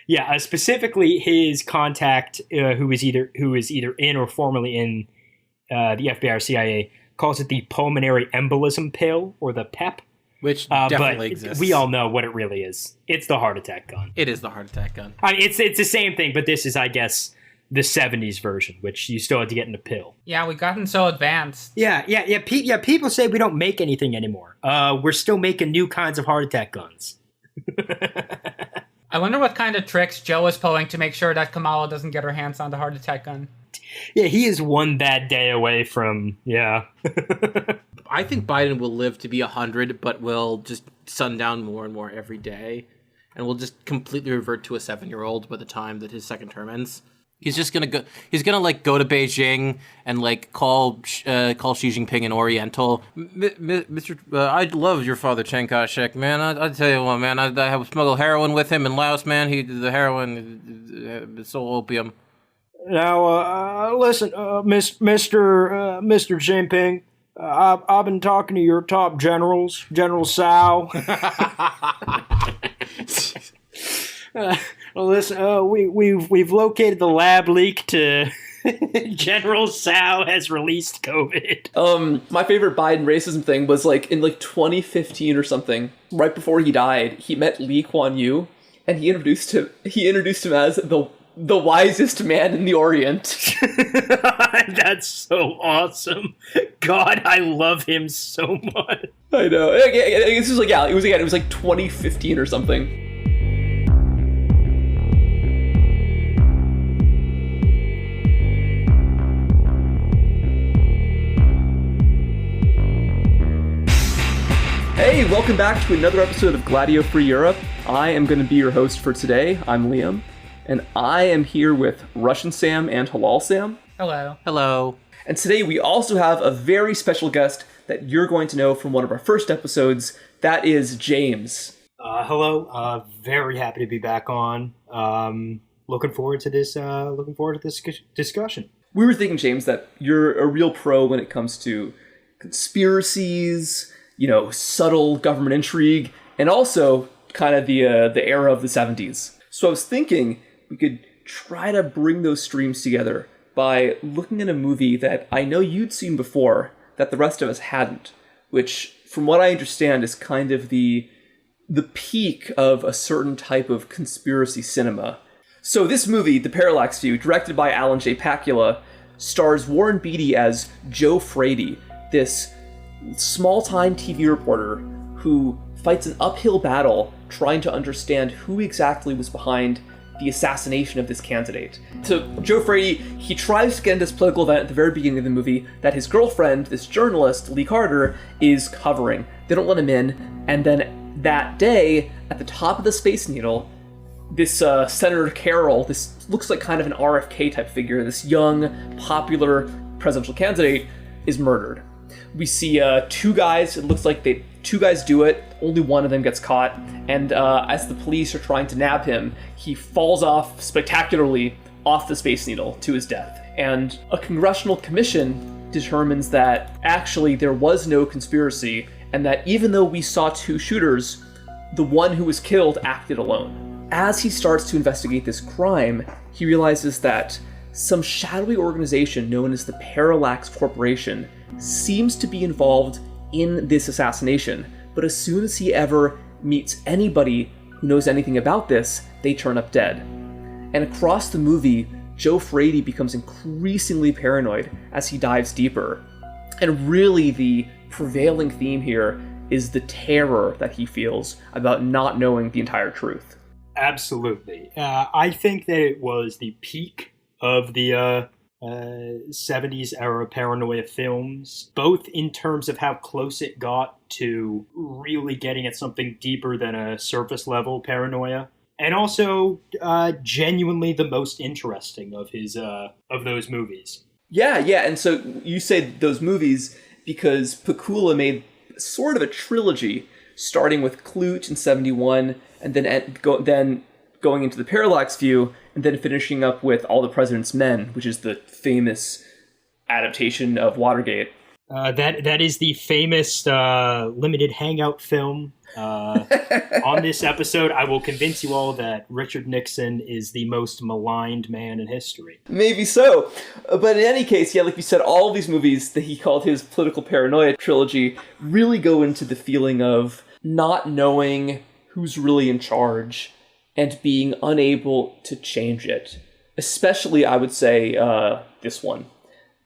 Yeah, specifically his contact, who is either in or formerly in the FBI or CIA, calls it the pulmonary embolism pill or the PEP. Which But definitely exists. we all know what it really is. It's the heart attack gun. It is the heart attack gun. I mean, it's the same thing, but this is, I guess, the 70s version, which you still had to get in a pill. Yeah, we've gotten so advanced. Yeah. People say we don't make anything anymore. We're still making new kinds of heart attack guns. I wonder what kind of tricks Joe is pulling to make sure that Kamala doesn't get her hands on the heart attack gun. Yeah, he is one bad day away from, yeah. I think Biden will live to be 100, but will just sundown more and more every day, and will just completely revert to a 7-year-old by the time that his second term ends. He's just gonna go. He's gonna go to Beijing and call Xi Jinping an Oriental. Mr. I love your father Chiang Kai-shek, man. I tell you what, man. I have smuggled heroin with him in Laos, man. The heroin is so opium. Now, listen, Mr. Jinping. I've been talking to your top generals, General Sao. Listen, we've located the lab leak to General Sao has released COVID. My favorite Biden racism thing was in 2015 or something. Right before he died, he met Lee Kuan Yew, and he introduced him as the wisest man in the Orient. That's so awesome. God, I love him so much. I know. This was it was 2015 or something. Hey, welcome back to another episode of Gladio Free Europe. I am going to be your host for today. I'm Liam, and I am here with Russian Sam and Halal Sam. Hello. Hello. And today we also have a very special guest that you're going to know from one of our first episodes. That is James. Hello. Very happy to be back on. Looking forward to this. Discussion. We were thinking, James, that you're a real pro when it comes to conspiracies, subtle government intrigue, and also kind of the era of the 70s. So I was thinking we could try to bring those streams together by looking at a movie that I know you'd seen before that the rest of us hadn't, which, from what I understand, is kind of the peak of a certain type of conspiracy cinema. So this movie, The Parallax View, directed by Alan J. Pakula, stars Warren Beatty as Joe Frady, this small-time TV reporter who fights an uphill battle trying to understand who exactly was behind the assassination of this candidate. So Joe Frady, he tries to get into this political event at the very beginning of the movie that his girlfriend, this journalist, Lee Carter, is covering. They don't let him in, and then that day, at the top of the Space Needle, this Senator Carroll, this looks like kind of an RFK type figure, this young, popular presidential candidate, is murdered. We see two guys, it looks like two guys do it, only one of them gets caught, and as the police are trying to nab him, he falls off spectacularly off the Space Needle to his death. And a congressional commission determines that actually there was no conspiracy, and that even though we saw two shooters, the one who was killed acted alone. As he starts to investigate this crime, he realizes that some shadowy organization known as the Parallax Corporation seems to be involved in this assassination, but as soon as he ever meets anybody who knows anything about this, they turn up dead. And across the movie, Joe Frady becomes increasingly paranoid as he dives deeper. And really the prevailing theme here is the terror that he feels about not knowing the entire truth. Absolutely. I think that it was the peak of the 70s era paranoia films, both in terms of how close it got to really getting at something deeper than a surface level paranoia, and also genuinely the most interesting of his of those movies. Yeah, and so you say those movies because Pakula made sort of a trilogy, starting with Klute in 71, and then going into the Parallax View, and then finishing up with All the President's Men, which is the famous adaptation of Watergate. That is the famous limited hangout film On this episode, I will convince you all that Richard Nixon is the most maligned man in history. Maybe so. But in any case, yeah, like you said, all of these movies that he called his political paranoia trilogy really go into the feeling of not knowing who's really in charge and being unable to change it. Especially, I would say, this one.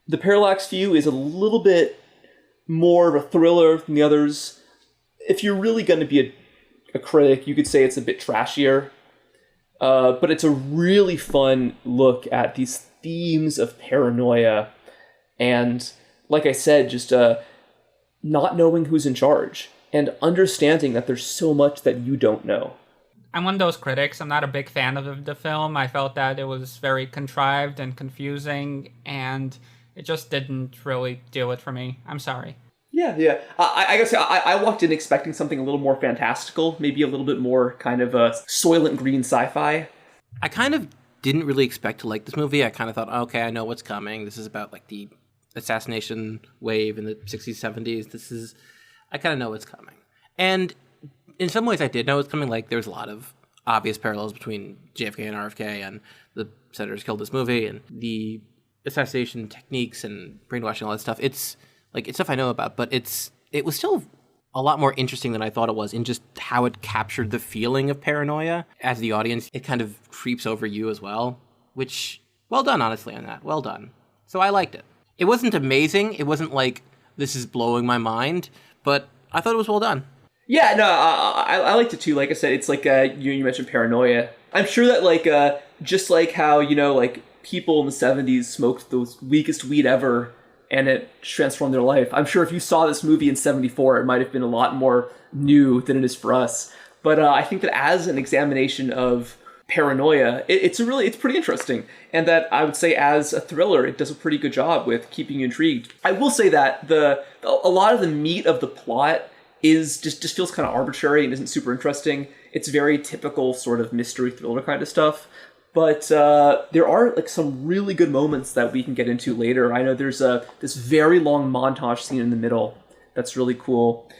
The Parallax View is a little bit more of a thriller than the others. If you're really going to be a critic, you could say it's a bit trashier. But it's a really fun look at these themes of paranoia. And like I said, just not knowing who's in charge and understanding that there's so much that you don't know. I'm one of those critics. I'm not a big fan of the film. I felt that it was very contrived and confusing, and it just didn't really do it for me. I'm sorry. Yeah. I gotta say, I walked in expecting something a little more fantastical, maybe a little bit more kind of Soylent Green sci-fi. I kind of didn't really expect to like this movie. I kind of thought, okay, I know what's coming. This is about like the assassination wave in the 60s, 70s. I kind of know what's coming. And in some ways I did know what's coming. Like there's a lot of obvious parallels between JFK and RFK and the senators killed this movie and the assassination techniques and brainwashing, all that stuff. It's stuff I know about, but it was still a lot more interesting than I thought it was in just how it captured the feeling of paranoia. As the audience, it kind of creeps over you as well, which, well done, honestly, on that. Well done. So I liked it. It wasn't amazing. It wasn't like, this is blowing my mind, but I thought it was well done. Yeah, no, I liked it too. Like I said, it's like, you mentioned paranoia. I'm sure that, like, just like how, like, people in the 70s smoked the weakest weed ever, and it transformed their life. I'm sure if you saw this movie in 74, it might have been a lot more new than it is for us. But I think that as an examination of paranoia, it's pretty interesting. And that I would say as a thriller, it does a pretty good job with keeping you intrigued. I will say that a lot of the meat of the plot is just feels kind of arbitrary and isn't super interesting. It's very typical sort of mystery thriller kind of stuff. But there are like some really good moments that we can get into later. I know there's this very long montage scene in the middle that's really cool.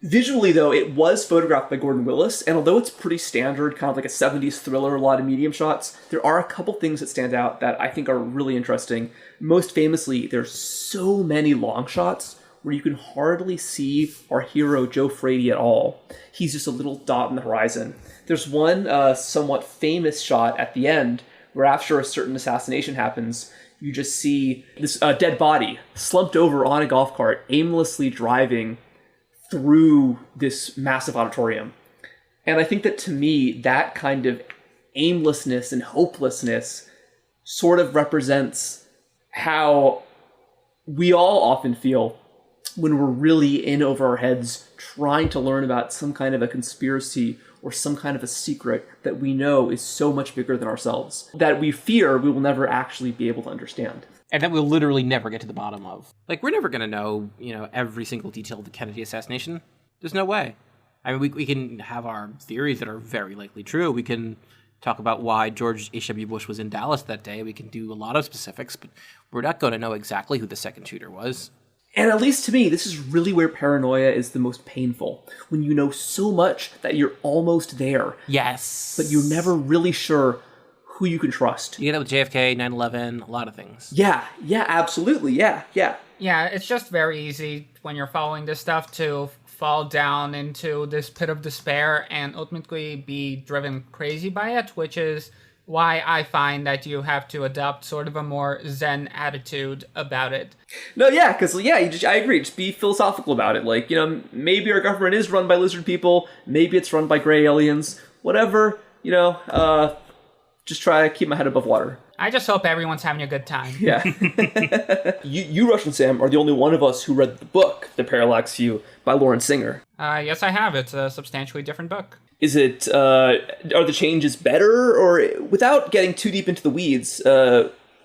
Visually, though, it was photographed by Gordon Willis, and although it's pretty standard, kind of like a 70s thriller, a lot of medium shots, there are a couple things that stand out that I think are really interesting. Most famously, there's so many long shots where you can hardly see our hero Joe Frady at all. He's just a little dot on the horizon. There's one somewhat famous shot at the end where after a certain assassination happens, you just see this dead body slumped over on a golf cart, aimlessly driving through this massive auditorium. And I think that to me, that kind of aimlessness and hopelessness sort of represents how we all often feel when we're really in over our heads trying to learn about some kind of a conspiracy or some kind of a secret that we know is so much bigger than ourselves, that we fear we will never actually be able to understand. And that we'll literally never get to the bottom of. Like, we're never going to know, every single detail of the Kennedy assassination. There's no way. I mean, we can have our theories that are very likely true. We can talk about why George H.W. Bush was in Dallas that day. We can do a lot of specifics, but we're not going to know exactly who the second shooter was. And at least to me, this is really where paranoia is the most painful. When you know so much that you're almost there. Yes. But you're never really sure who you can trust. You get that with JFK, 9/11, a lot of things. Yeah, absolutely, yeah. Yeah, it's just very easy when you're following this stuff to fall down into this pit of despair and ultimately be driven crazy by it, which is why I find that you have to adopt sort of a more zen attitude about it. No, yeah, because, I agree. Just be philosophical about it. Like, maybe our government is run by lizard people. Maybe it's run by gray aliens. Whatever, just try to keep my head above water. I just hope everyone's having a good time. Yeah. you, Rush and Sam, are the only one of us who read the book, The Parallax View, by Lauren Singer. Yes, I have. It's a substantially different book. Is it, are the changes better? Or, without getting too deep into the weeds,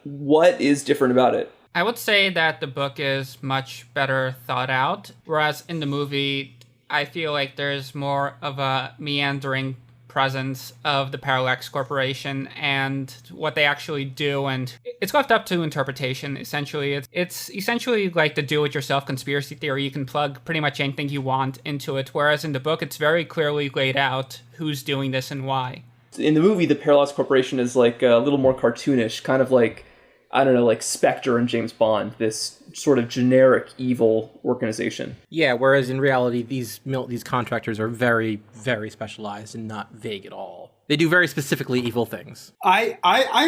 what is different about it? I would say that the book is much better thought out, whereas in the movie, I feel like there's more of a meandering presence of the Parallax Corporation and what they actually do, and it's left up to interpretation. Essentially, it's essentially like the do-it-yourself conspiracy theory. You can plug pretty much anything you want into it, whereas in the book, it's very clearly laid out who's doing this and why. In the movie, the Parallax Corporation is like a little more cartoonish, kind of like, I don't know, like Spectre and James Bond, this sort of generic evil organization. Yeah, whereas in reality, these contractors are very, very specialized and not vague at all. They do very specifically evil things. I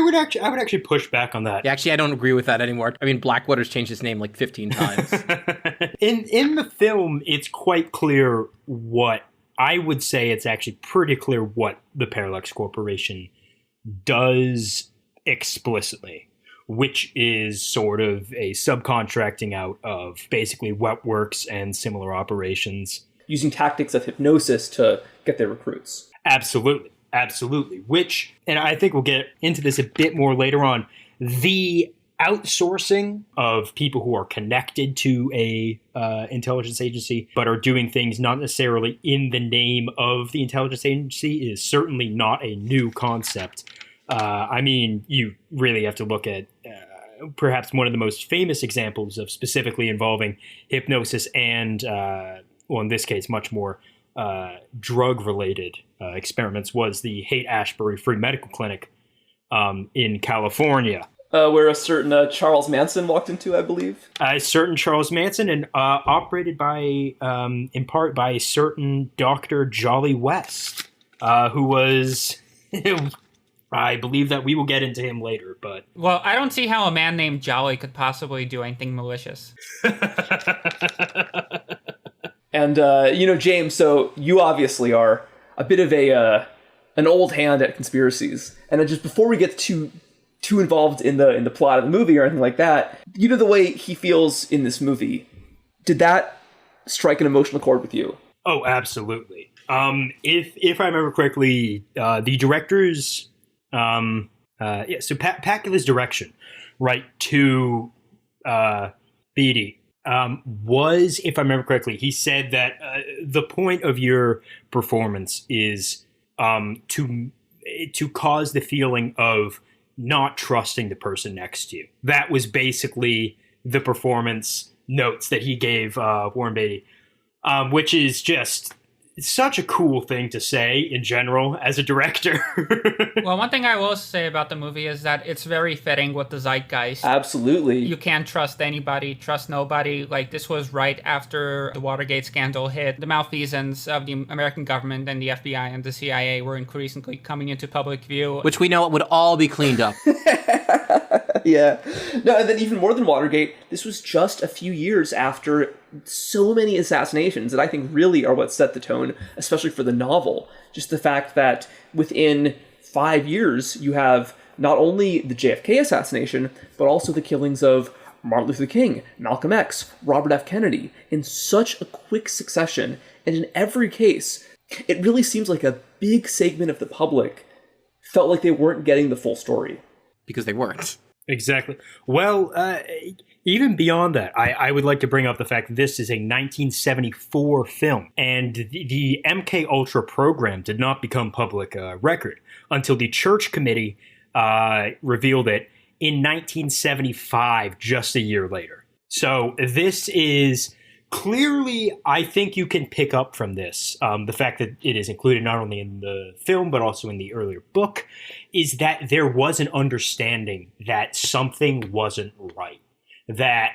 would actually push back on that. Yeah, actually, I don't agree with that anymore. I mean, Blackwater's changed his name like 15 times. In the film, it's quite clear what I would say. It's actually pretty clear what the Parallax Corporation does explicitly, which is sort of a subcontracting out of basically wet works and similar operations. Using tactics of hypnosis to get their recruits. Absolutely. Which, and I think we'll get into this a bit more later on, the outsourcing of people who are connected to a intelligence agency but are doing things not necessarily in the name of the intelligence agency is certainly not a new concept. I mean, you really have to look at perhaps one of the most famous examples of specifically involving hypnosis and, well, in this case, much more drug-related experiments was the Haight-Ashbury Free Medical Clinic in California. Where a certain Charles Manson walked into, I believe. A certain Charles Manson, and operated by, in part, by a certain Dr. Jolly West, who was... I believe that we will get into him later, but... Well, I don't see how a man named Jolly could possibly do anything malicious. And, James, so you obviously are a bit of an old hand at conspiracies. And then just before we get too involved in the plot of the movie or anything like that, you know the way he feels in this movie. Did that strike an emotional chord with you? Oh, absolutely. If I remember correctly, the director's... so Pakula's direction, right, to Beatty was, if I remember correctly, he said that the point of your performance is to cause the feeling of not trusting the person next to you. That was basically the performance notes that he gave Warren Beatty, which is just such a cool thing to say in general as a director. Well, one thing I will say about the movie is that it's very fitting with the zeitgeist. Absolutely. You can't trust anybody, trust nobody. Like, this was right after the Watergate scandal hit. The malfeasance of the American government and the FBI and the CIA were increasingly coming into public view. Which we know would all be cleaned up. Yeah. No, and then even more than Watergate, this was just a few years after so many assassinations that I think really are what set the tone, especially for the novel. Just the fact that within 5 years, you have not only the JFK assassination, but also the killings of Martin Luther King, Malcolm X, Robert F. Kennedy, in such a quick succession. And in every case, it really seems like a big segment of the public felt like they weren't getting the full story. Because they weren't. Exactly. Well, even beyond that, I would like to bring up the fact that this is a 1974 film, and the MK Ultra program did not become public record until the Church Committee revealed it in 1975, just a year later. So this is clearly, I think you can pick up from this, the fact that it is included not only in the film, but also in the earlier book, is that there was an understanding that something wasn't right. That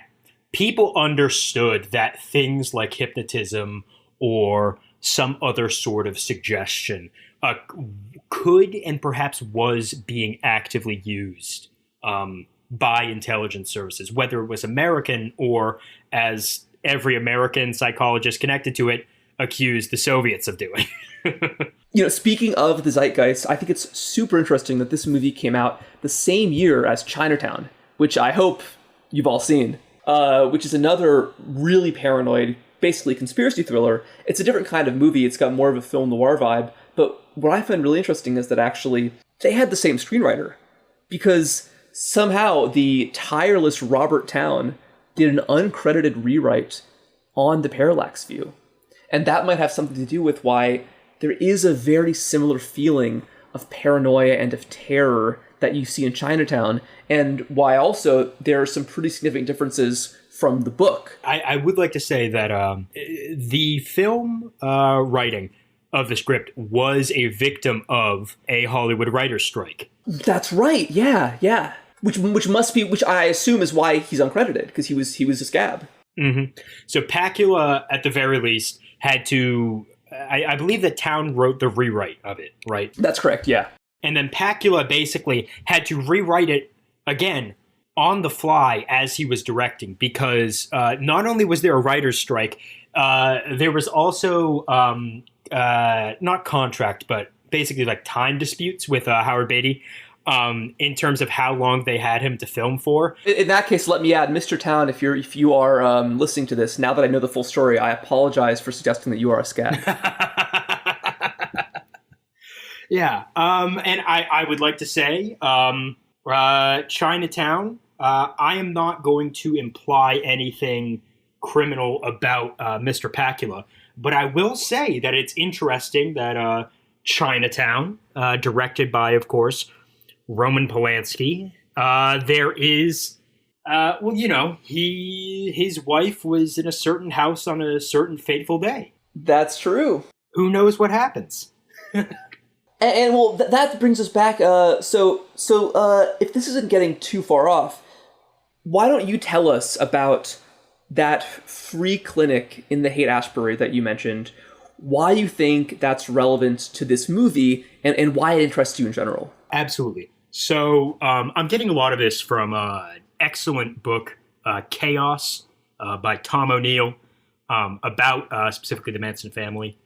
people understood that things like hypnotism or some other sort of suggestion could and perhaps was being actively used by intelligence services, whether it was American or, as every American psychologist connected to it accused the Soviets of doing. Speaking of the zeitgeist, I think it's super interesting that this movie came out the same year as Chinatown, which I hope you've all seen, which is another really paranoid, basically conspiracy thriller. It's a different kind of movie. It's got more of a film noir vibe. But what I find really interesting is that actually they had the same screenwriter, because somehow the tireless Robert Towne did an uncredited rewrite on the Parallax view. And that might have something to do with why there is a very similar feeling of paranoia and of terror that you see in Chinatown, and why also there are some pretty significant differences from the book. I would like to say that the film writing of the script was a victim of a Hollywood writer's strike. That's right. Yeah. Which I assume is why he's uncredited, because he was a scab. Mm-hmm. So Pakula, at the very least, had to. I believe that Town wrote the rewrite of it, right? That's correct. Yeah. And then Pakula basically had to rewrite it again on the fly as he was directing, because not only was there a writer's strike, there was also not contract, but basically like time disputes with Howard Beatty in terms of how long they had him to film for. In that case, let me add, Mr. Town, if you are listening to this, now that I know the full story, I apologize for suggesting that you are a scab. Yeah, and I would like to say, Chinatown, I am not going to imply anything criminal about Mr. Pakula, but I will say that it's interesting that Chinatown, directed by, of course, Roman Polanski, there is, his wife was in a certain house on a certain fateful day. That's true. Who knows what happens? And well, that brings us back. So if this isn't getting too far off, why don't you tell us about that free clinic in the Haight-Ashbury that you mentioned? Why you think that's relevant to this movie, and why it interests you in general? Absolutely. So I'm getting a lot of this from an excellent book, Chaos, by Tom O'Neill, about specifically the Manson family.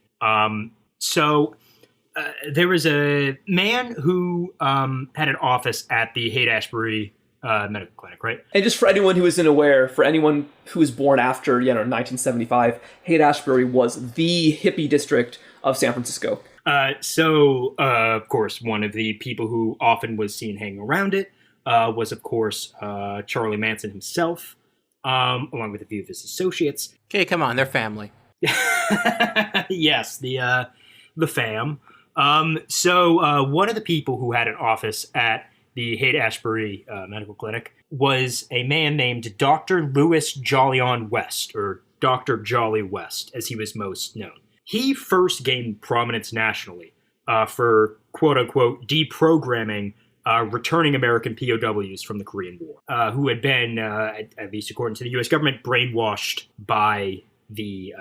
There was a man who had an office at the Haight-Ashbury Medical Clinic, right? And just for anyone who isn't aware, for anyone who was born after 1975, Haight-Ashbury was the hippie district of San Francisco. Of course, one of the people who often was seen hanging around it was, of course, Charlie Manson himself, along with a few of his associates. Okay, come on, they're family. Yes, the fam. One of the people who had an office at the Haight-Ashbury Medical Clinic was a man named Dr. Louis Jolyon West, or Dr. Jolly West, as he was most known. He first gained prominence nationally for, quote-unquote, deprogramming returning American POWs from the Korean War, who had been, at least according to the U.S. government, brainwashed by the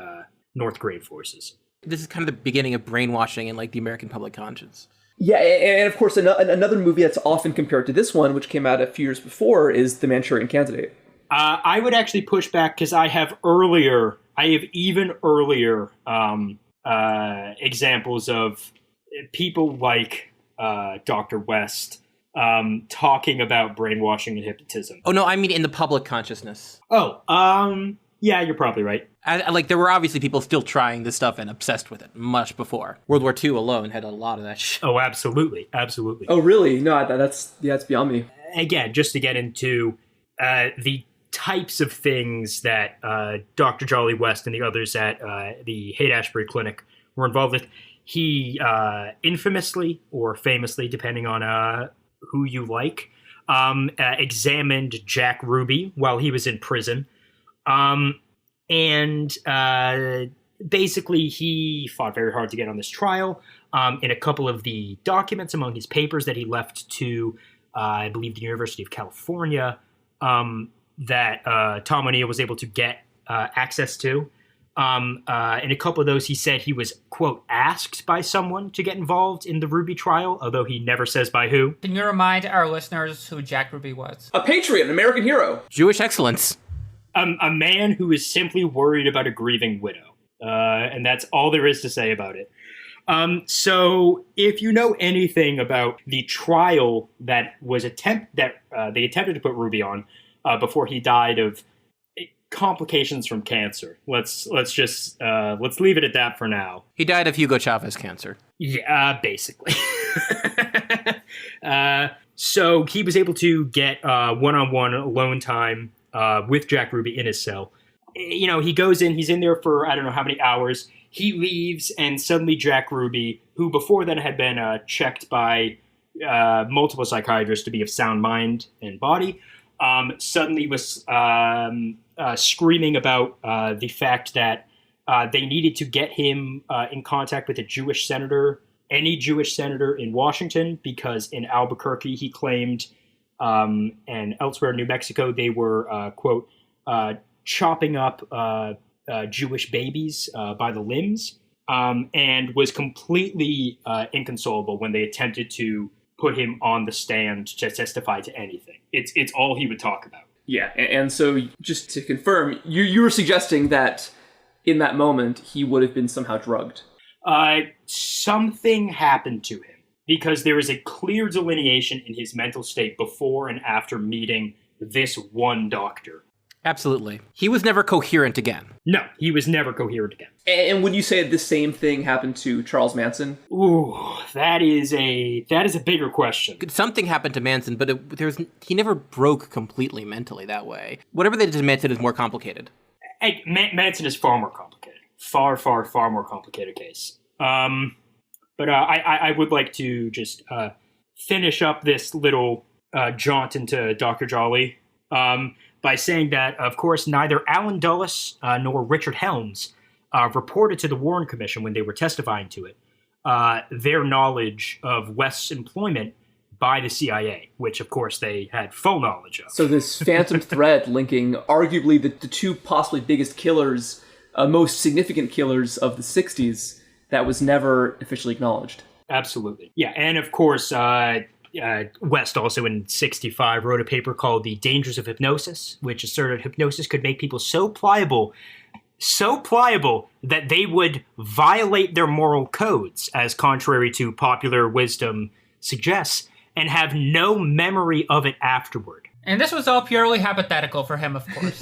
North Korean forces. This is kind of the beginning of brainwashing in like the American public conscience. Yeah, and of course, another movie that's often compared to this one, which came out a few years before, is The Manchurian Candidate. I would actually push back because I have even earlier examples of people like Dr. West talking about brainwashing and hypnotism. Oh, no, I mean in the public consciousness. Yeah, you're probably right. There were obviously people still trying this stuff and obsessed with it much before. World War II alone had a lot of that shit. Oh, absolutely. Absolutely. Oh, really? No, that's beyond me. Again, just to get into the types of things that Dr. Jolly West and the others at the Haight-Ashbury Clinic were involved with, he infamously or famously, depending on who you like, examined Jack Ruby while he was in prison. Basically, he fought very hard to get on this trial. In a couple of the documents among his papers that he left to, I believe, the University of California, that Tom O'Neill was able to get access to. In a couple of those, he said he was, quote, asked by someone to get involved in the Ruby trial, although he never says by who. Can you remind our listeners who Jack Ruby was? A patriot, an American hero. Jewish excellence. A man who is simply worried about a grieving widow. And that's all there is to say about it. So if you know anything about the trial that was they attempted to put Ruby on before he died of complications from cancer. Let's leave it at that for now. He died of Hugo Chavez cancer. Yeah, basically. So he was able to get one-on-one alone time with Jack Ruby in his cell. You know, he goes in, he's in there for I don't know how many hours. he leaves, and suddenly Jack Ruby, who before then had been checked by multiple psychiatrists to be of sound mind and body, suddenly was screaming about the fact that they needed to get him in contact with a Jewish senator, any Jewish senator in Washington, because in Albuquerque, he claimed, and elsewhere in New Mexico, they were, quote, chopping up Jewish babies by the limbs, and was completely inconsolable when they attempted to put him on the stand to testify to anything. It's all he would talk about. Yeah, and so just to confirm, you were suggesting that in that moment he would have been somehow drugged. Something happened to him, because there is a clear delineation in his mental state before and after meeting this one doctor. Absolutely. He was never coherent again. No, he was never coherent again. And would you say the same thing happened to Charles Manson? Ooh, that is a bigger question. Something happened to Manson, but he never broke completely mentally that way. Whatever they did to Manson is more complicated. Hey, Manson is far more complicated. Far, far, far more complicated case. But I would like to just finish up this little jaunt into Dr. Jolly by saying that, of course, neither Alan Dulles nor Richard Helms reported to the Warren Commission when they were testifying to it their knowledge of West's employment by the CIA, which, of course, they had full knowledge of. So this phantom thread linking arguably the two possibly biggest killers, most significant killers of the 60s, that was never officially acknowledged. Absolutely. Yeah, and of course, West also in 1965 wrote a paper called The Dangers of Hypnosis, which asserted hypnosis could make people so pliable that they would violate their moral codes, as contrary to popular wisdom suggests, and have no memory of it afterward. And this was all purely hypothetical for him, of course.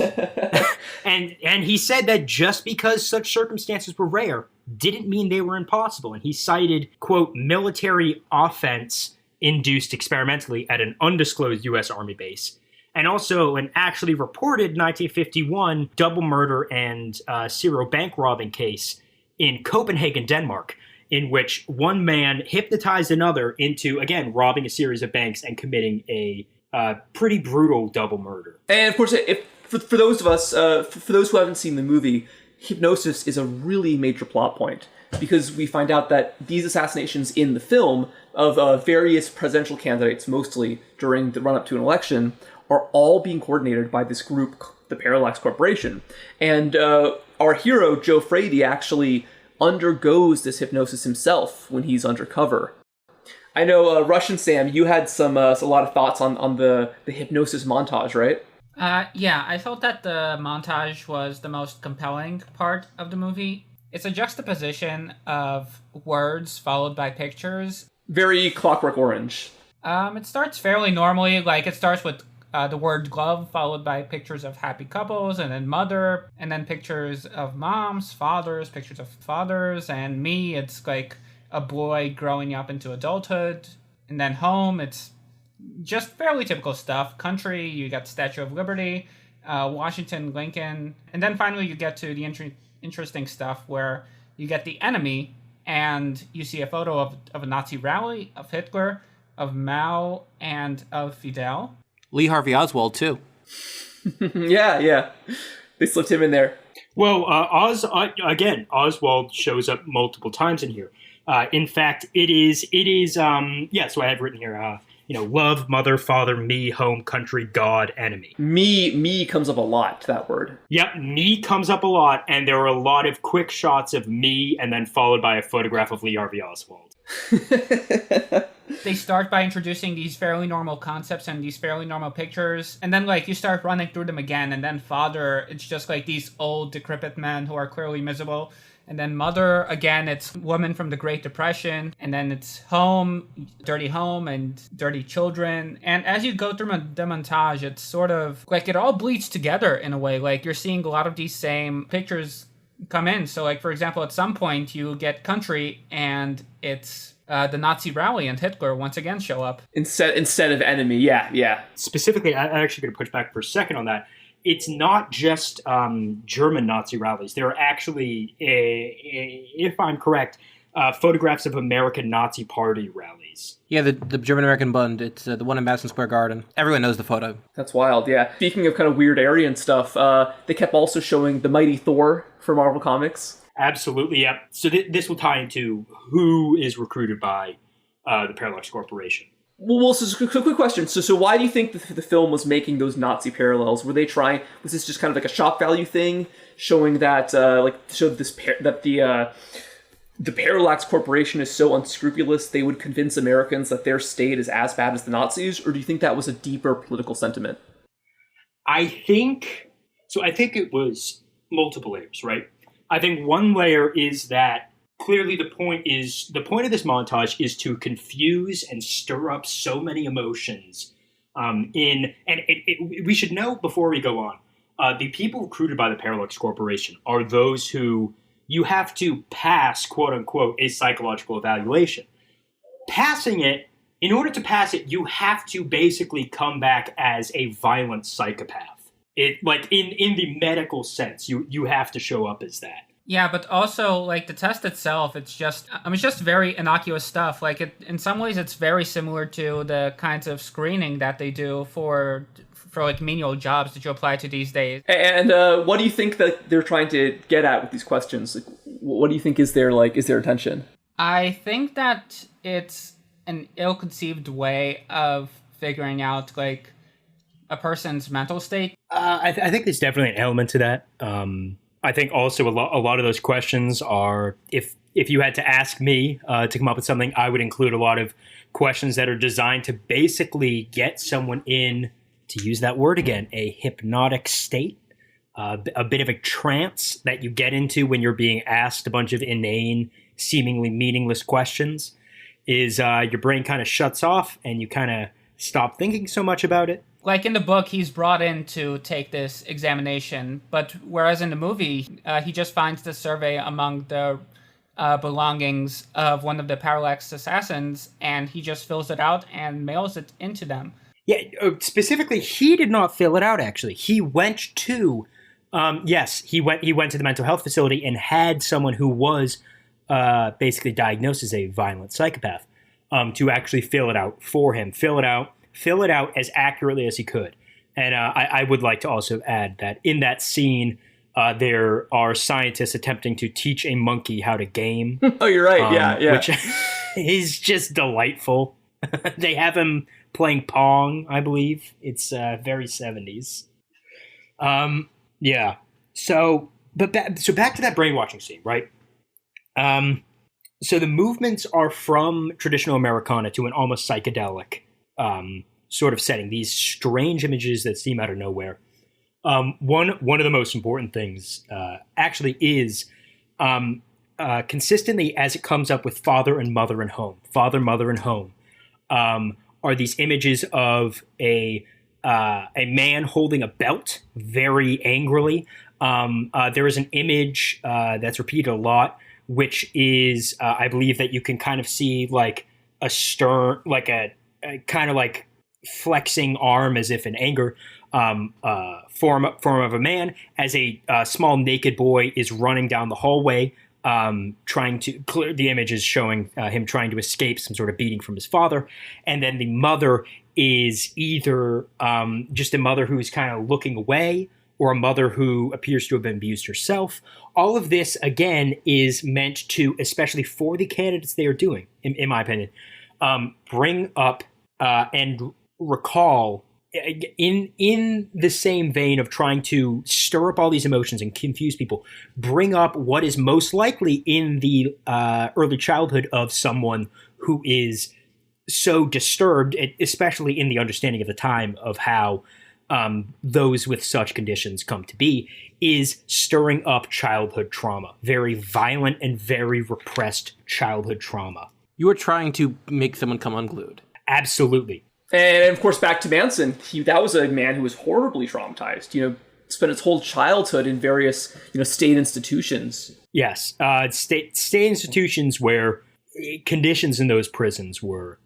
And he said that just because such circumstances were rare didn't mean they were impossible. And he cited, quote, military offense induced experimentally at an undisclosed U.S. Army base, and also an actually reported 1951 double murder and serial bank robbing case in Copenhagen, Denmark, in which one man hypnotized another into, again, robbing a series of banks and committing a pretty brutal double murder. And of course, for those of us, for those who haven't seen the movie, hypnosis is a really major plot point, because we find out that these assassinations in the film of various presidential candidates, mostly during the run-up to an election, are all being coordinated by this group, the Parallax Corporation. And our hero, Joe Frady, actually undergoes this hypnosis himself when he's undercover. I know, Russian Sam, you had a lot of thoughts on the hypnosis montage, right? Yeah, I felt that the montage was the most compelling part of the movie. It's a juxtaposition of words followed by pictures. Very Clockwork Orange. It starts fairly normally, like it starts with the word glove followed by pictures of happy couples, and then mother, and then pictures of moms, fathers, pictures of fathers, and me, it's like a boy growing up into adulthood, and then home, it's just fairly typical stuff. Country, you got Statue of Liberty, Washington, Lincoln, and then finally you get to the interesting stuff where you get the enemy, and you see a photo of a Nazi rally, of Hitler, of Mao, and of Fidel. Lee Harvey Oswald, too. Yeah. They slipped him in there. Well, Oswald shows up multiple times in here. In fact, it is. So I have written here, love, mother, father, me, home, country, God, enemy. Me comes up a lot, that word. Yep, me comes up a lot, and there are a lot of quick shots of me, and then followed by a photograph of Lee Harvey Oswald. They start by introducing these fairly normal concepts and these fairly normal pictures, and then you start running through them again, and then father, it's just these old decrepit men who are clearly miserable. And then mother, again, it's woman from the Great Depression. And then it's home and dirty children. And as you go through the montage, it's sort of it all bleeds together in a way. You're seeing a lot of these same pictures come in. So for example, at some point you get country and it's the Nazi rally and Hitler once again show up. Instead of enemy, yeah. Specifically, I'm actually going to push back for a second on that. it's not just German Nazi rallies. There are actually, if I'm correct, photographs of American Nazi Party rallies. Yeah, the German-American Bund. It's the one in Madison Square Garden. Everyone knows the photo. That's wild, yeah. Speaking of kind of weird Aryan stuff, they kept also showing the Mighty Thor for Marvel Comics. Absolutely, yeah. So this will tie into who is recruited by the Parallax Corporation. Well, so quick question. So why do you think the film was making those Nazi parallels? Were they trying? Was this just kind of like a shock value thing, showing that the Parallax Corporation is so unscrupulous they would convince Americans that their state is as bad as the Nazis, or do you think that was a deeper political sentiment? I think it was multiple layers, right? I think one layer is that clearly the point of this montage is to confuse and stir up so many emotions. We should know before we go on, the people recruited by the Parallax Corporation are those who you have to pass, quote unquote, a psychological evaluation. In order to pass it, you have to basically come back as a violent psychopath. In the medical sense, you have to show up as that. Yeah, but also, like, the test itself, it's just very innocuous stuff. Like, in some ways, it's very similar to the kinds of screening that they do for like, menial jobs that you apply to these days. And what do you think that they're trying to get at with these questions? Like, what do you think is their intention? I think that it's an ill-conceived way of figuring out, like, a person's mental state. I think there's definitely an element to that. I think also a lot of those questions are, if you had to ask me to come up with something, I would include a lot of questions that are designed to basically get someone in, to use that word again, a hypnotic state, a bit of a trance that you get into when you're being asked a bunch of inane, seemingly meaningless questions, is your brain kind of shuts off and you kind of stop thinking so much about it. Like, in the book, he's brought in to take this examination, but whereas in the movie, he just finds the survey among the belongings of one of the Parallax assassins, and he just fills it out and mails it into them. Yeah, specifically, he did not fill it out, actually. He went to, he went to the mental health facility and had someone who was basically diagnosed as a violent psychopath to actually fill it out for him. Fill it out as accurately as he could. And I would like to also add that in that scene, there are scientists attempting to teach a monkey how to game. Oh, you're right. Yeah. Which is just delightful. They have him playing Pong, I believe. It's very 70s. Yeah. So back to that brainwashing scene, right? So the movements are from traditional Americana to an almost psychedelic sort of setting, these strange images that seem out of nowhere. One of the most important things actually is consistently as it comes up with father, mother, and home, are these images of a man holding a belt very angrily. There is an image that's repeated a lot, which is, I believe that you can kind of see like a stern, like a kind of like flexing arm as if in anger, form of a man as a small naked boy is running down the hallway, trying to clear. The image is showing him trying to escape some sort of beating from his father. And then the mother is either just a mother who's kind of looking away or a mother who appears to have been abused herself. All of this, again, is meant to, especially for the candidates they are doing, in my opinion, bring up and recall in the same vein of trying to stir up all these emotions and confuse people, bring up what is most likely in the early childhood of someone who is so disturbed, especially in the understanding of the time of how those with such conditions come to be, is stirring up childhood trauma, very violent and very repressed childhood trauma. You are trying to make someone come unglued. Absolutely. And of course, back to Manson, that was a man who was horribly traumatized. Spent his whole childhood in various, state institutions. Yes, state institutions where conditions in those prisons were.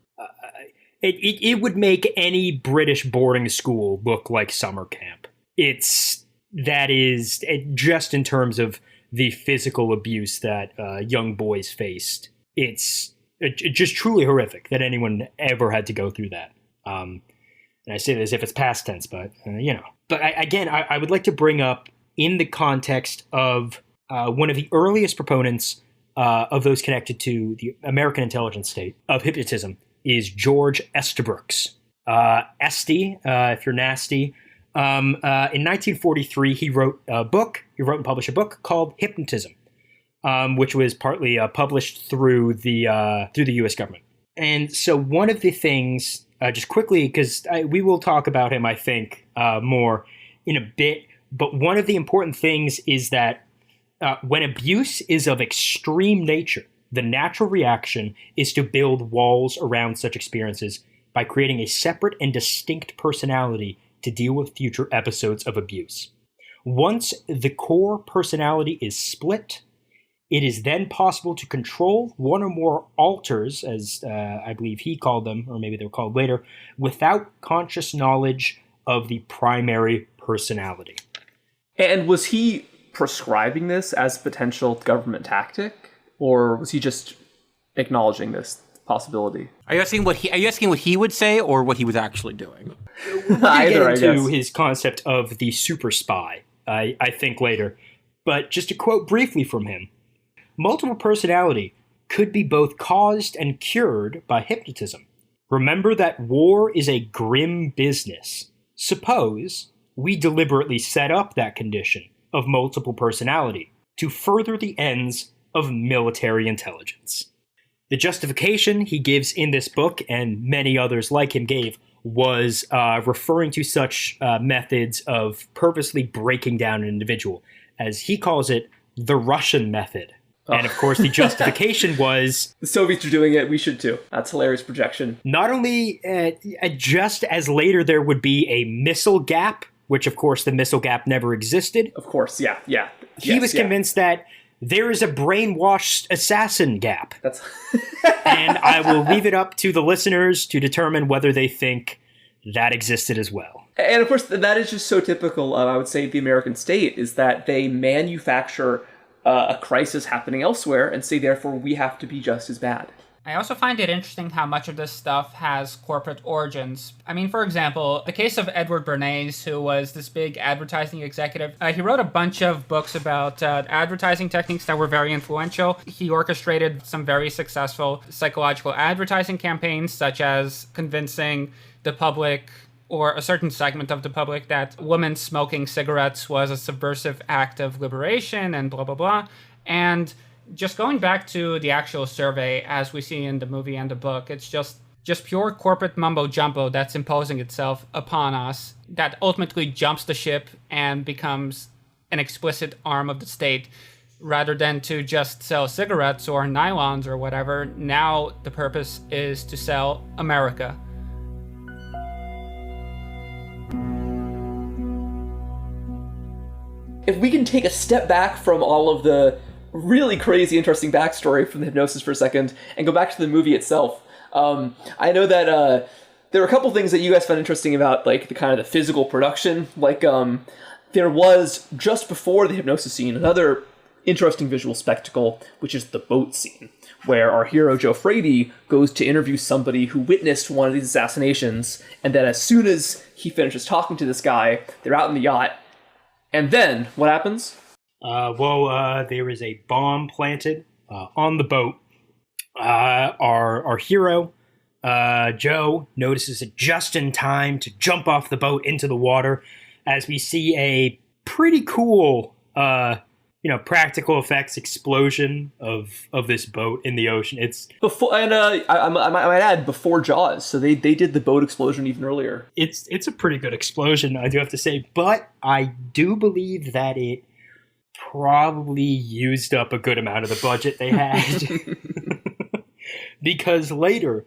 It would make any British boarding school look like summer camp. that is just in terms of the physical abuse that young boys faced. It's just truly horrific that anyone ever had to go through that. And I say this as if it's past tense, but But I would like to bring up, in the context of one of the earliest proponents of those connected to the American intelligence state of hypnotism is George Estabrooks. Esty, if you're nasty. In 1943, he wrote and published a book called Hypnotism, which was partly published through the U.S. government. And so one of the things, just quickly, because we will talk about him, I think, more in a bit, but one of the important things is that when abuse is of extreme nature, the natural reaction is to build walls around such experiences by creating a separate and distinct personality to deal with future episodes of abuse. Once the core personality is split, it is then possible to control one or more alters, as I believe he called them, or maybe they were called later, without conscious knowledge of the primary personality. And was he prescribing this as a potential government tactic, or was he just acknowledging this possibility? Are you asking what he would say, or what he was actually doing? We'll get into his concept of the super spy, I think, later. But just to quote briefly from him, multiple personality could be both caused and cured by hypnotism. Remember that war is a grim business. Suppose we deliberately set up that condition of multiple personality to further the ends of military intelligence. The justification he gives in this book, and many others like him gave, was referring to such methods of purposely breaking down an individual. As he calls it, the Russian method. Oh. And of course, the justification was... The Soviets are doing it, we should too. That's hilarious projection. Not only just as later there would be a missile gap, which of course the missile gap never existed. Of course, yeah. He was convinced that there is a brainwashed assassin gap. And I will leave it up to the listeners to determine whether they think that existed as well. And of course, that is just so typical of, I would say, the American state, is that they manufacture a crisis happening elsewhere and say, therefore, we have to be just as bad. I also find it interesting how much of this stuff has corporate origins. I mean, for example, the case of Edward Bernays, who was this big advertising executive. He wrote a bunch of books about advertising techniques that were very influential. He orchestrated some very successful psychological advertising campaigns, such as convincing the public, or a certain segment of the public, that women smoking cigarettes was a subversive act of liberation and blah, blah, blah. And just going back to the actual survey, as we see in the movie and the book, it's just pure corporate mumbo-jumbo that's imposing itself upon us, that ultimately jumps the ship and becomes an explicit arm of the state. Rather than to just sell cigarettes or nylons or whatever, now the purpose is to sell America. If we can take a step back from all of the really crazy, interesting backstory from the hypnosis for a second and go back to the movie itself. I know that there were a couple things that you guys found interesting about, like the kind of the physical production. Like there was, just before the hypnosis scene, another interesting visual spectacle, which is the boat scene, where our hero Joe Frady goes to interview somebody who witnessed one of these assassinations, and then as soon as he finishes talking to this guy, they're out in the yacht, and then what happens? There is a bomb planted on the boat. Our hero, Joe, notices it just in time to jump off the boat into the water, as we see a pretty cool, practical effects explosion of this boat in the ocean. It's before, and I might add, before Jaws. So they did the boat explosion even earlier. It's a pretty good explosion, I do have to say, but I do believe that it probably used up a good amount of the budget they had. Because later,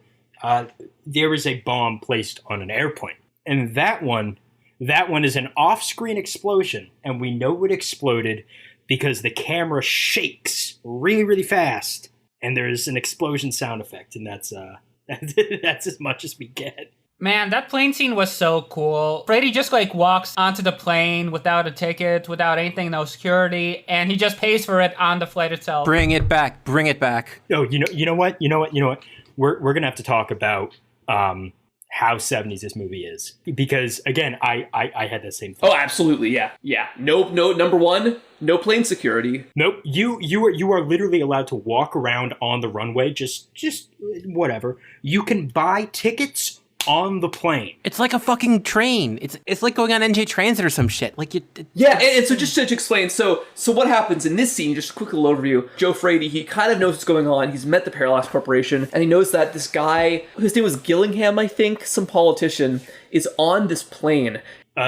there is a bomb placed on an airplane. And that one is an off-screen explosion, and we know it exploded because the camera shakes really, really fast, and there's an explosion sound effect, and that's as much as we get. Man, that plane scene was so cool. Freddy just like walks onto the plane without a ticket, without anything, no security, and he just pays for it on the flight itself. Bring it back. Bring it back. Oh, you know what? We're gonna have to talk about how 70s this movie is, because again, I had the same thing. Oh, absolutely, yeah. No, number one, no plane security. Nope. You are literally allowed to walk around on the runway, just whatever. You can buy tickets on the plane. It's like a fucking train. It's like going on NJ Transit or some shit. Like and so just to explain, so what happens in this scene, just a quick little overview, Joe Frady, he kind of knows what's going on. He's met the Parallax Corporation, and he knows that this guy, whose name was Gillingham, I think, some politician, is on this plane.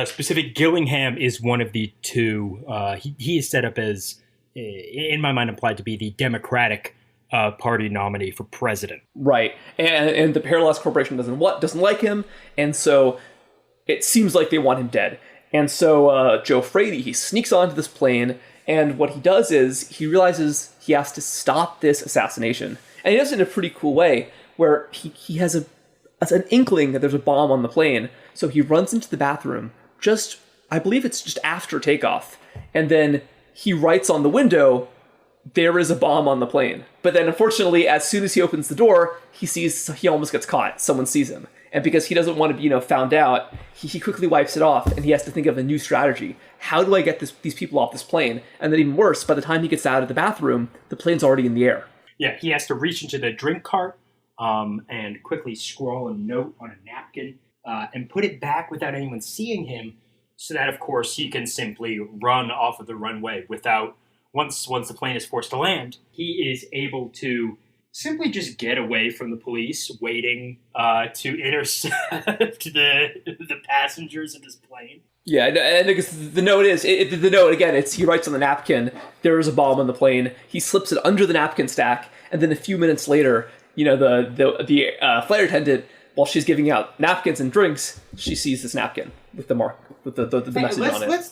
Specific Gillingham is one of the two. He is set up as, in my mind, implied to be the Democratic party nominee for president. Right. And the Parallax Corporation doesn't like him, and so it seems like they want him dead. And so Joe Frady, he sneaks onto this plane, and what he does is he realizes he has to stop this assassination. And he does it in a pretty cool way, where he has an inkling that there's a bomb on the plane, so he runs into the bathroom, I believe it's just after takeoff, and then he writes on the window, "There is a bomb on the plane." But then, unfortunately, as soon as he opens the door, he almost gets caught. Someone sees him. And because he doesn't want to be, found out, he quickly wipes it off, and he has to think of a new strategy. How do I get these people off this plane? And then even worse, by the time he gets out of the bathroom, the plane's already in the air. Yeah, he has to reach into the drink cart and quickly scrawl a note on a napkin and put it back without anyone seeing him, so that, of course, he can simply run off of the runway without... Once the plane is forced to land, he is able to simply just get away from the police waiting to intercept the passengers of this plane. Yeah, and the note is, the note, again, he writes on the napkin, "There is a bomb on the plane." He slips it under the napkin stack, and then a few minutes later, the flight attendant, while she's giving out napkins and drinks, she sees this napkin with the mark, with the message on it.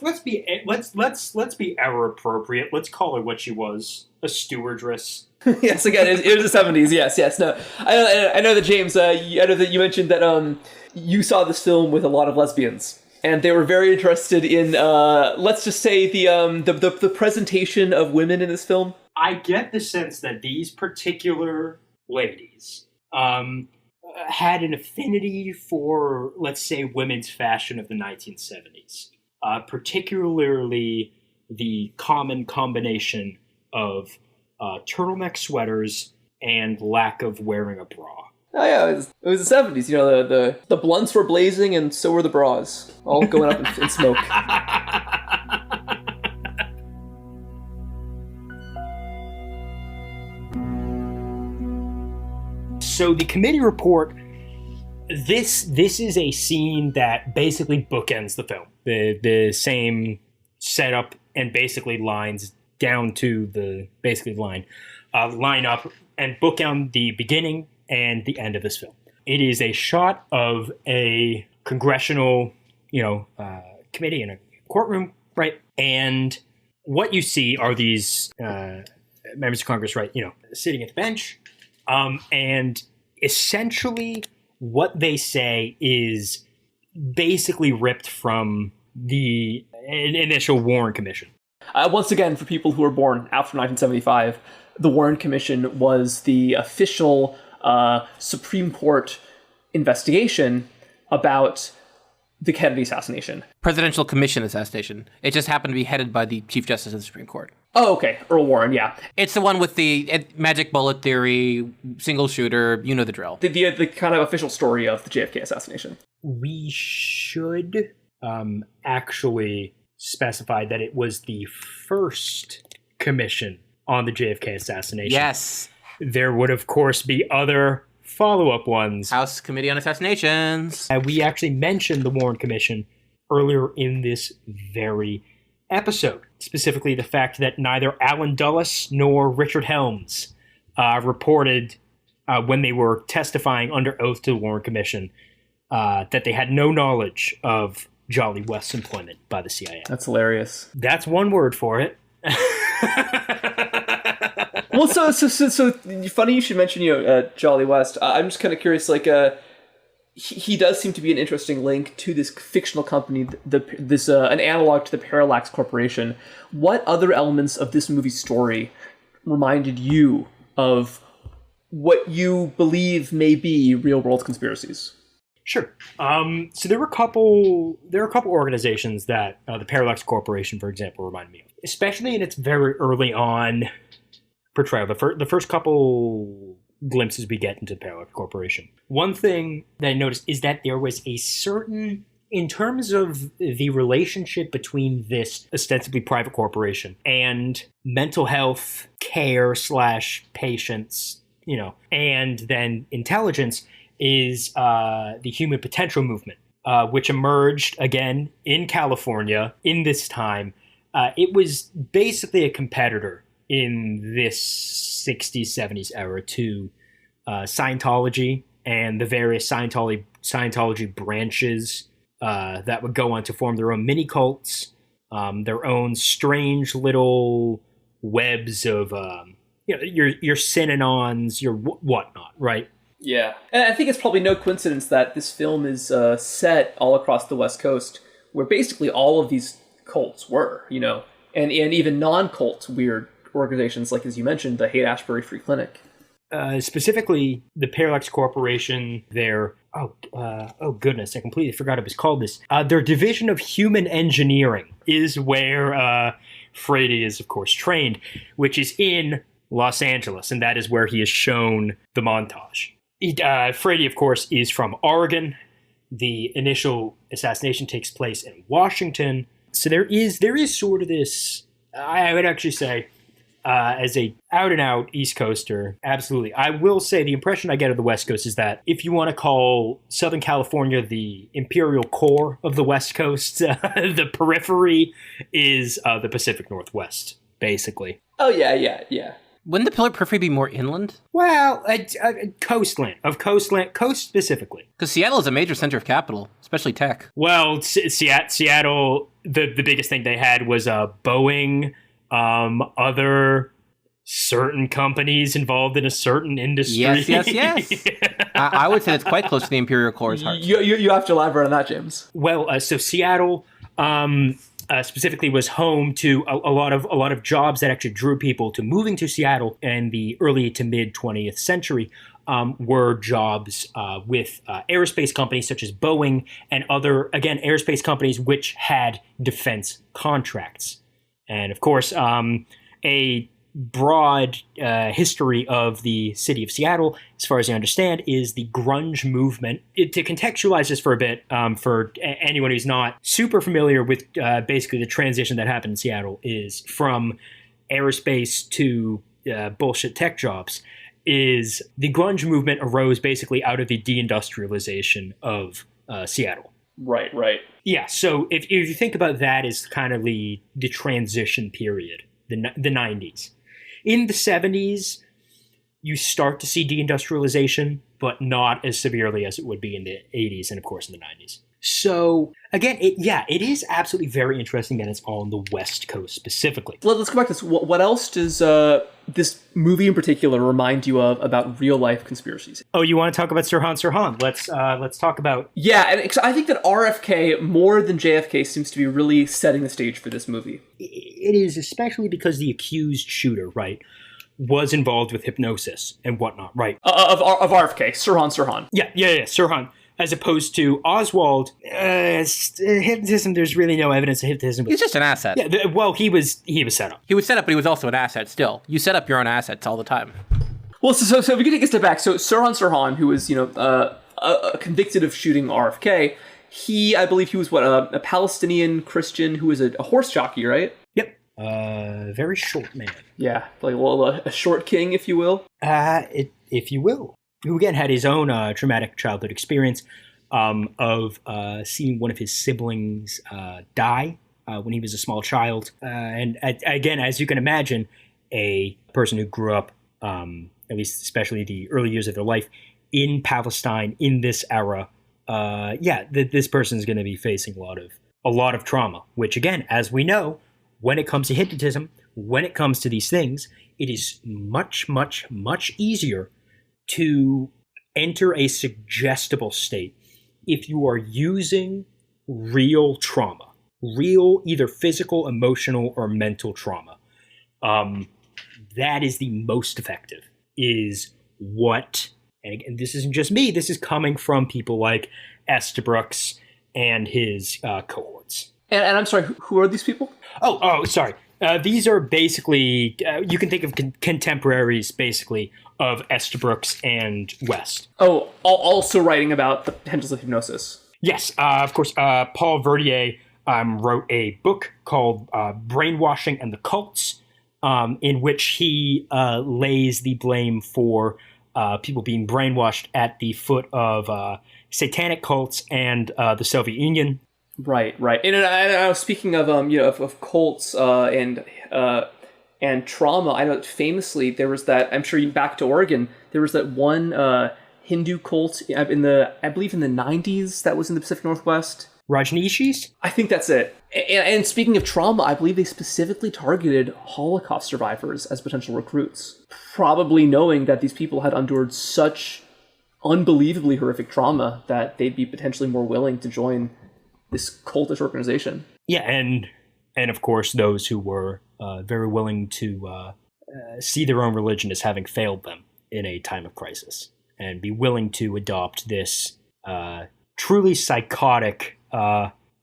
Let's be error appropriate. Let's call her what she was, a stewardess. Yes, again, it was the 70s. Yes. No, I know that James. I know that you mentioned that you saw this film with a lot of lesbians, and they were very interested in let's just say the presentation of women in this film. I get the sense that these particular ladies had an affinity for, let's say, women's fashion of the 1970s, particularly the common combination of turtleneck sweaters and lack of wearing a bra. Oh yeah, it was the 70s. The blunts were blazing, and so were the bras, all going up in smoke. So the committee report, this is a scene that basically bookends the film. The same setup and basically lines down to the line up and bookend the beginning and the end of this film. It is a shot of a congressional, committee in a courtroom, right? And what you see are these members of Congress, right? Sitting at the bench. And essentially what they say is basically ripped from the initial Warren Commission. Once again, for people who were born after 1975, the Warren Commission was the official Supreme Court investigation about the Kennedy assassination. Presidential Commission assassination. It just happened to be headed by the Chief Justice of the Supreme Court. Oh, okay. Earl Warren, yeah. It's the one with the magic bullet theory, single shooter, you know the drill. The kind of official story of the JFK assassination. We should actually specify that it was the first commission on the JFK assassination. Yes. There would, of course, be other follow-up ones. House Committee on Assassinations. We actually mentioned the Warren Commission earlier in this very episode. Specifically, the fact that neither Alan Dulles nor Richard Helms reported when they were testifying under oath to the Warren Commission that they had no knowledge of Jolly West's employment by the CIA. That's hilarious. That's one word for it. Well, so funny you should mention Jolly West. I'm just kind of curious, he does seem to be an interesting link to this fictional company, an analog to the Parallax Corporation. What other elements of this movie's story reminded you of what you believe may be real-world conspiracies? Sure. So there were a couple organizations that the Parallax Corporation, for example, reminded me of, especially in its very early on portrayal. The first couple glimpses we get into the Parallax Corporation. One thing that I noticed is that there was a certain, in terms of the relationship between this ostensibly private corporation and mental health care / patients, and then intelligence, is the Human Potential Movement, which emerged again in California in this time. It was basically a competitor in this 60s, 70s era to Scientology and the various Scientology branches that would go on to form their own mini cults, their own strange little webs of your synonons, your whatnot, right? Yeah. And I think it's probably no coincidence that this film is set all across the West Coast, where basically all of these cults were, and even non-cult weird organizations, like, as you mentioned, the Haight-Ashbury Free Clinic. Specifically, the Parallax Corporation, their, goodness, I completely forgot it was called this. Their division of human engineering is where Frady is, of course, trained, which is in Los Angeles, and that is where he is shown the montage. Frady, of course, is from Oregon. The initial assassination takes place in Washington. So there is sort of this, I would actually say, as a out-and-out East Coaster, absolutely. I will say the impression I get of the West Coast is that if you want to call Southern California the imperial core of the West Coast, the periphery is the Pacific Northwest, basically. Oh, yeah. Wouldn't the periphery be more inland? Well, coast specifically. Because Seattle is a major center of capital, especially tech. Well, Seattle, the biggest thing they had was Boeing, other certain companies involved in a certain industry. Yes. Yeah. I would say it's quite close to the imperial core's heart. You have to elaborate on that, James. Well, so Seattle specifically was home to a lot of jobs that actually drew people to moving to Seattle in the early to mid 20th century. Were jobs with aerospace companies such as Boeing and other, again, aerospace companies which had defense contracts. And of course, a broad history of the city of Seattle, as far as I understand, is the grunge movement. To contextualize this for a bit, for anyone who's not super familiar with basically the transition that happened in Seattle, is from aerospace to bullshit tech jobs, is the grunge movement arose basically out of the deindustrialization of Seattle. Right. Yeah, so if you think about that as kind of the transition period, the 90s. In the 70s, you start to see deindustrialization, but not as severely as it would be in the 80s and, of course, in the 90s. So, again, it is absolutely very interesting that it's all on the West Coast specifically. Let's go back to this. What else does this movie in particular remind you of about real-life conspiracies? Oh, you want to talk about Sirhan? Let's talk about... Yeah, and I think that RFK, more than JFK, seems to be really setting the stage for this movie. It is, especially because the accused shooter, right, was involved with hypnosis and whatnot, right? Of RFK, Sirhan. Yeah, Sirhan. As opposed to Oswald, hypnotism, there's really no evidence of hypnotism. He's just an asset. Yeah, well, he was set up. He was set up, but he was also an asset still. You set up your own assets all the time. Well, so if we can take a step back, so Sirhan, who was, convicted of shooting RFK, I believe he was a Palestinian Christian who was a horse jockey, right? Yep. Very short man. Yeah, like a short king, if you will. If you will. Who again had his own traumatic childhood experience of seeing one of his siblings die when he was a small child. And again, as you can imagine, a person who grew up, at least especially the early years of their life, in Palestine in this era, this person is going to be facing a lot of trauma, which again, as we know, when it comes to hypnotism, when it comes to these things, it is much, much, much easier to enter a suggestible state if you are using real trauma, real either physical, emotional, or mental trauma, that is the most effective. Is what, and again, this isn't just me, this is coming from people like Estabrooks and his cohorts. And I'm sorry, who are these people? Oh, sorry. These are basically, you can think of contemporaries, basically, of Estabrooks and West. Oh, also writing about the potentials of hypnosis. Yes, of course. Paul Verdier wrote a book called Brainwashing and the Cults, in which he lays the blame for people being brainwashed at the foot of satanic cults and the Soviet Union. Right. And I was speaking of of cults and trauma. I know famously there was that. I'm sure back to Oregon, there was that one Hindu cult I believe in the 90s that was in the Pacific Northwest. Rajneeshis? I think that's it. And speaking of trauma, I believe they specifically targeted Holocaust survivors as potential recruits, probably knowing that these people had endured such unbelievably horrific trauma that they'd be potentially more willing to join this cultish organization. Yeah, and of course those who were very willing to see their own religion as having failed them in a time of crisis, and be willing to adopt this truly psychotic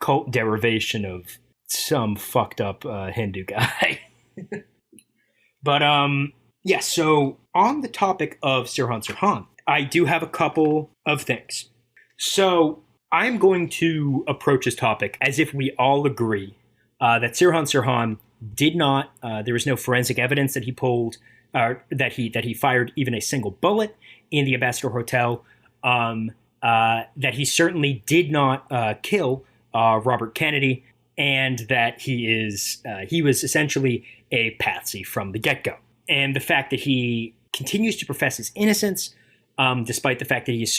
cult derivation of some fucked up Hindu guy. But yeah, so on the topic of Sirhan Sirhan, I do have a couple of things. So I'm going to approach this topic as if we all agree that Sirhan Sirhan did not, there was no forensic evidence that he pulled, that he fired even a single bullet in the Ambassador Hotel, that he certainly did not kill Robert Kennedy, and that he was essentially a patsy from the get-go. And the fact that he continues to profess his innocence, despite the fact that he is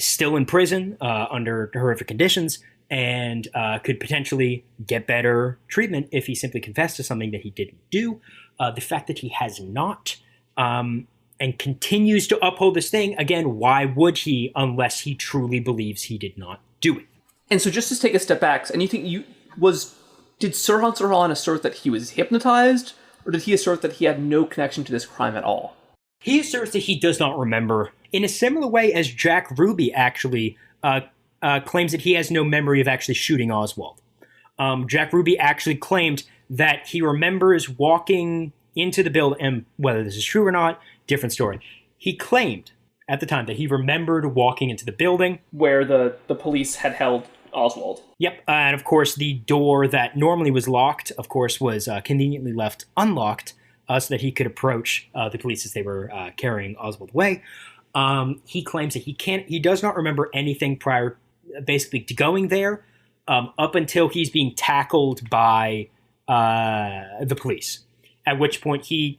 still in prison under horrific conditions, and could potentially get better treatment if he simply confessed to something that he didn't do. The fact that he has not, and continues to uphold this thing, again, why would he unless he truly believes he did not do it? And so just to take a step back, and you think did Sirhan Sirhan assert that he was hypnotized, or did he assert that he had no connection to this crime at all? He asserts that he does not remember, in a similar way as Jack Ruby actually claims that he has no memory of actually shooting Oswald. Jack Ruby actually claimed that he remembers walking into the building, and whether this is true or not, different story. He claimed at the time that he remembered walking into the building where the police had held Oswald. Yep, and of course the door that normally was locked, of course, was conveniently left unlocked so that he could approach the police as they were carrying Oswald away. He claims that he does not remember anything prior, basically, to going there, up until he's being tackled by the police. At which point he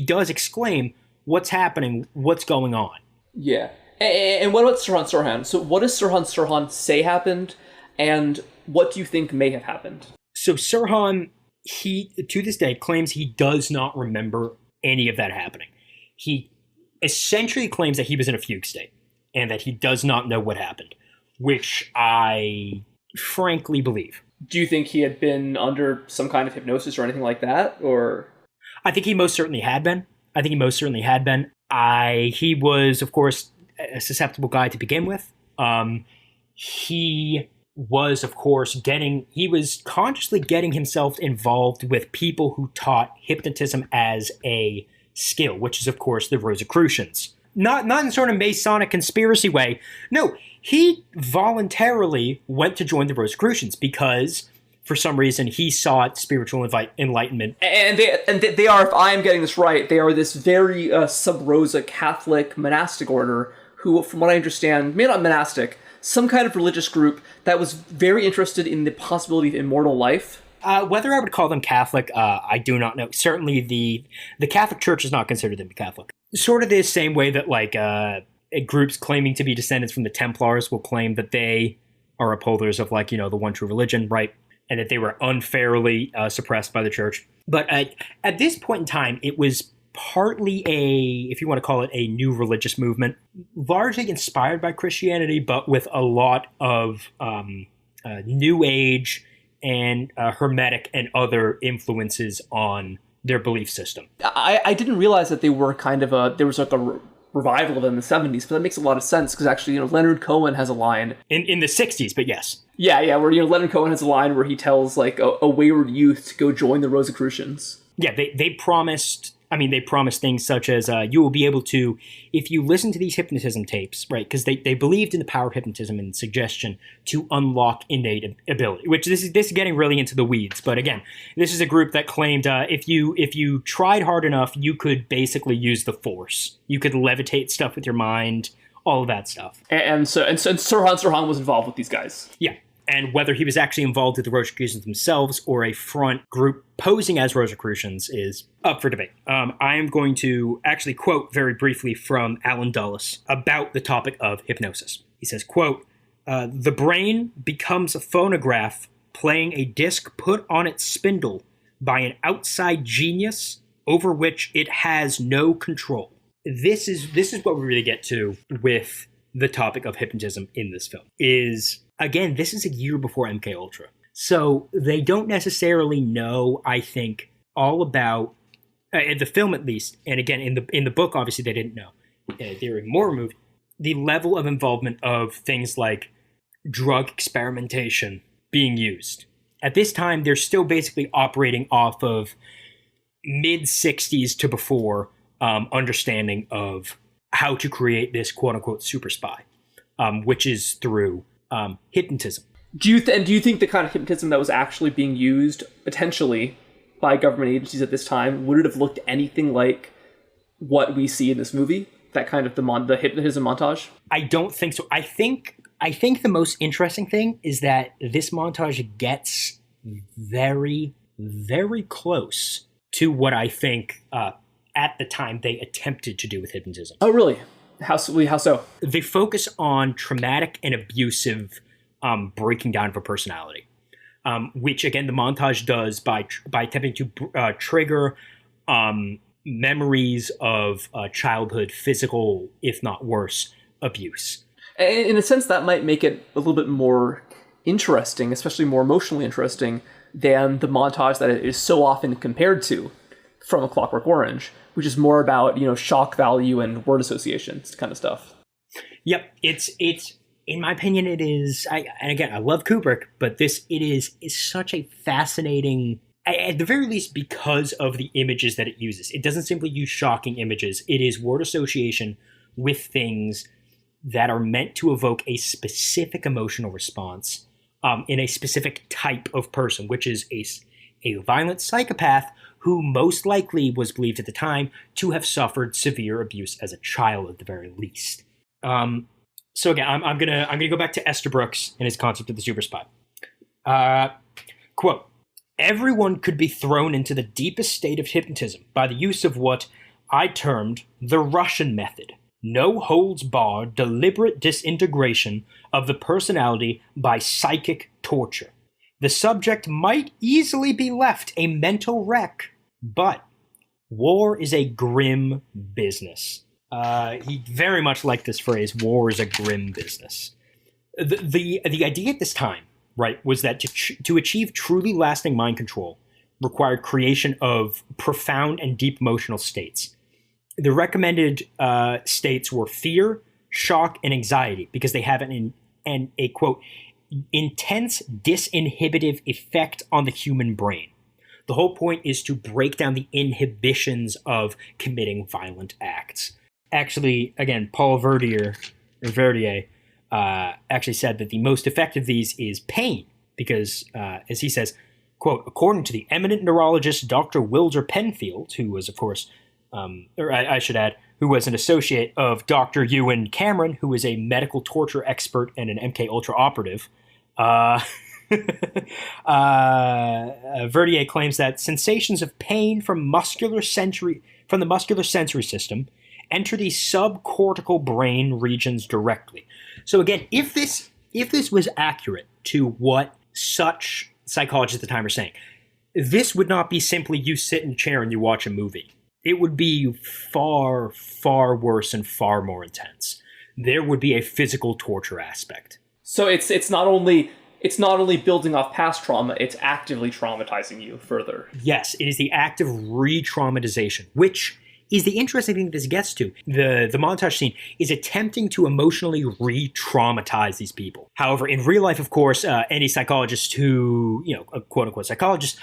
does exclaim, "What's happening? What's going on?" Yeah. And what about Sirhan Sirhan? So what does Sirhan Sirhan say happened, and what do you think may have happened? So Sirhan, he, to this day, claims he does not remember any of that happening. He essentially claims that he was in a fugue state, and that he does not know what happened, which I frankly believe. Do you think he had been under some kind of hypnosis or anything like that, or...? I think he most certainly had been. He was, of course, a susceptible guy to begin with. He was, of course, he was consciously getting himself involved with people who taught hypnotism as a skill, which is, of course, the Rosicrucians. Not in sort of Masonic conspiracy way. No, he voluntarily went to join the Rosicrucians because, for some reason, he sought spiritual enlightenment. And they are, if I am getting this right, they are this very sub-Rosa Catholic monastic order who, from what I understand, maybe not monastic, some kind of religious group that was very interested in the possibility of immortal life. Whether I would call them Catholic, I do not know. Certainly the Catholic Church does not consider them Catholic. Sort of the same way that groups claiming to be descendants from the Templars will claim that they are upholders of the one true religion, right? And that they were unfairly suppressed by the church. But at this point in time, it was partly if you want to call it, a new religious movement, largely inspired by Christianity, but with a lot of New Age and Hermetic and other influences on their belief system. I didn't realize that they were there was like a revival of it in the 70s, but that makes a lot of sense because actually, Leonard Cohen has a line. In the 60s, but yes. Yeah, where, Leonard Cohen has a line where he tells like a wayward youth to go join the Rosicrucians. Yeah, they promised things such as you will be able to, if you listen to these hypnotism tapes, right, because they believed in the power of hypnotism and suggestion to unlock innate ability, which this is getting really into the weeds. But again, this is a group that claimed if you tried hard enough, you could basically use the force. You could levitate stuff with your mind, all of that stuff. And Sirhan was involved with these guys. Yeah. And whether he was actually involved with the Rosicrucians themselves or a front group posing as Rosicrucians is up for debate. I am going to actually quote very briefly from Alan Dulles about the topic of hypnosis. He says, quote, "The brain becomes a phonograph playing a disc put on its spindle by an outside genius over which it has no control." This is what we really get to with the topic of hypnotism in this film is... Again, this is a year before MK Ultra. So they don't necessarily know, I think, all about, in the film at least, and again, in the book, obviously they didn't know. They were more removed. The level of involvement of things like drug experimentation being used. At this time, they're still basically operating off of mid-60s to before understanding of how to create this quote-unquote super spy, which is through... hypnotism. Do you think the kind of hypnotism that was actually being used potentially by government agencies at this time, would it have looked anything like what we see in this movie? That kind of the hypnotism montage? I don't think so. I think the most interesting thing is that this montage gets very, very close to what I think at the time they attempted to do with hypnotism. Oh, really? How so? They focus on traumatic and abusive breaking down of a personality, which, again, the montage does by attempting to trigger memories of childhood physical, if not worse, abuse. In a sense, that might make it a little bit more interesting, especially more emotionally interesting, than the montage that it is so often compared to from A Clockwork Orange, which is more about, shock value and word associations kind of stuff. Yep, it's in my opinion, it is. And again, I love Kubrick, but it is such a fascinating, at the very least, because of the images that it uses. It doesn't simply use shocking images. It is word association with things that are meant to evoke a specific emotional response in a specific type of person, which is a violent psychopath who most likely was believed at the time to have suffered severe abuse as a child at the very least. So again, I'm gonna go back to Estabrooks and his concept of the super spy. Quote, "Everyone could be thrown into the deepest state of hypnotism by the use of what I termed the Russian method. No holds barred, deliberate disintegration of the personality by psychic torture. The subject might easily be left a mental wreck, but war is a grim business." He very much liked this phrase, war is a grim business. The idea at this time, right, was that to achieve truly lasting mind control required creation of profound and deep emotional states. The recommended states were fear, shock, and anxiety because they have a quote, intense disinhibitive effect on the human brain. The whole point is to break down the inhibitions of committing violent acts. Actually, again, Paul Verdier actually said that the most effective of these is pain because, as he says, quote, "According to the eminent neurologist Dr. Wilder Penfield," who was, of course, or I should add, who was an associate of Dr. Ewan Cameron, who is a medical torture expert and an MK Ultra operative, Verdier claims that sensations of pain from the muscular sensory system enter the subcortical brain regions directly. So again, if this was accurate to what such psychologists at the time are saying, this would not be simply you sit in a chair and you watch a movie. It would be far, far worse and far more intense. There would be a physical torture aspect. So it's not only building off past trauma, it's actively traumatizing you further. Yes, it is the act of re-traumatization, which is the interesting thing this gets to. The montage scene is attempting to emotionally re-traumatize these people. However, in real life, of course, any psychologist who, a quote-unquote psychologist,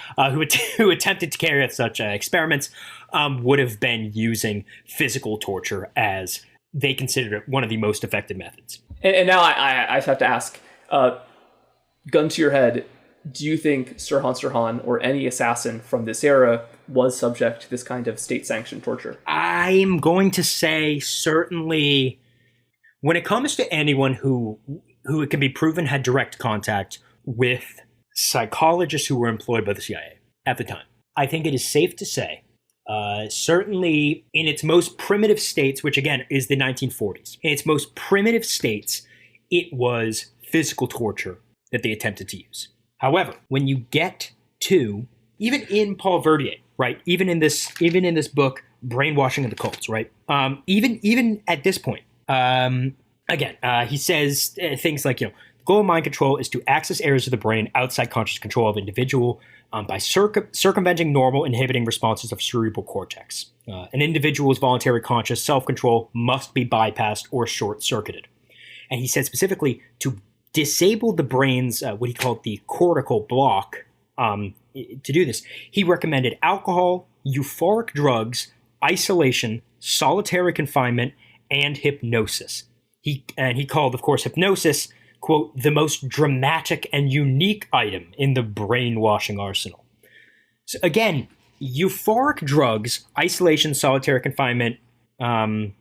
who attempted to carry out such experiments would have been using physical torture as they considered it one of the most effective methods. And now I just have to ask, gun to your head, do you think Sirhan Sirhan or any assassin from this era was subject to this kind of state-sanctioned torture? I'm going to say certainly when it comes to anyone who it can be proven had direct contact with psychologists who were employed by the CIA at the time, I think it is safe to say, certainly in its most primitive states, which again is the 1940s, in its most primitive states, it was physical torture that they attempted to use. However, when you get to, even in Paul Verdier, right, even in this book, Brainwashing of the Cults, right, even at this point, he says things like, the goal of mind control is to access areas of the brain outside conscious control of individual by circumventing normal inhibiting responses of cerebral cortex. An individual's voluntary conscious self-control must be bypassed or short-circuited. And he said specifically to disable the brain's, what he called the cortical block. To do this, he recommended alcohol, euphoric drugs, isolation, solitary confinement, and hypnosis. He called, of course, hypnosis, quote, the most dramatic and unique item in the brainwashing arsenal. So again, euphoric drugs, isolation, solitary confinement, and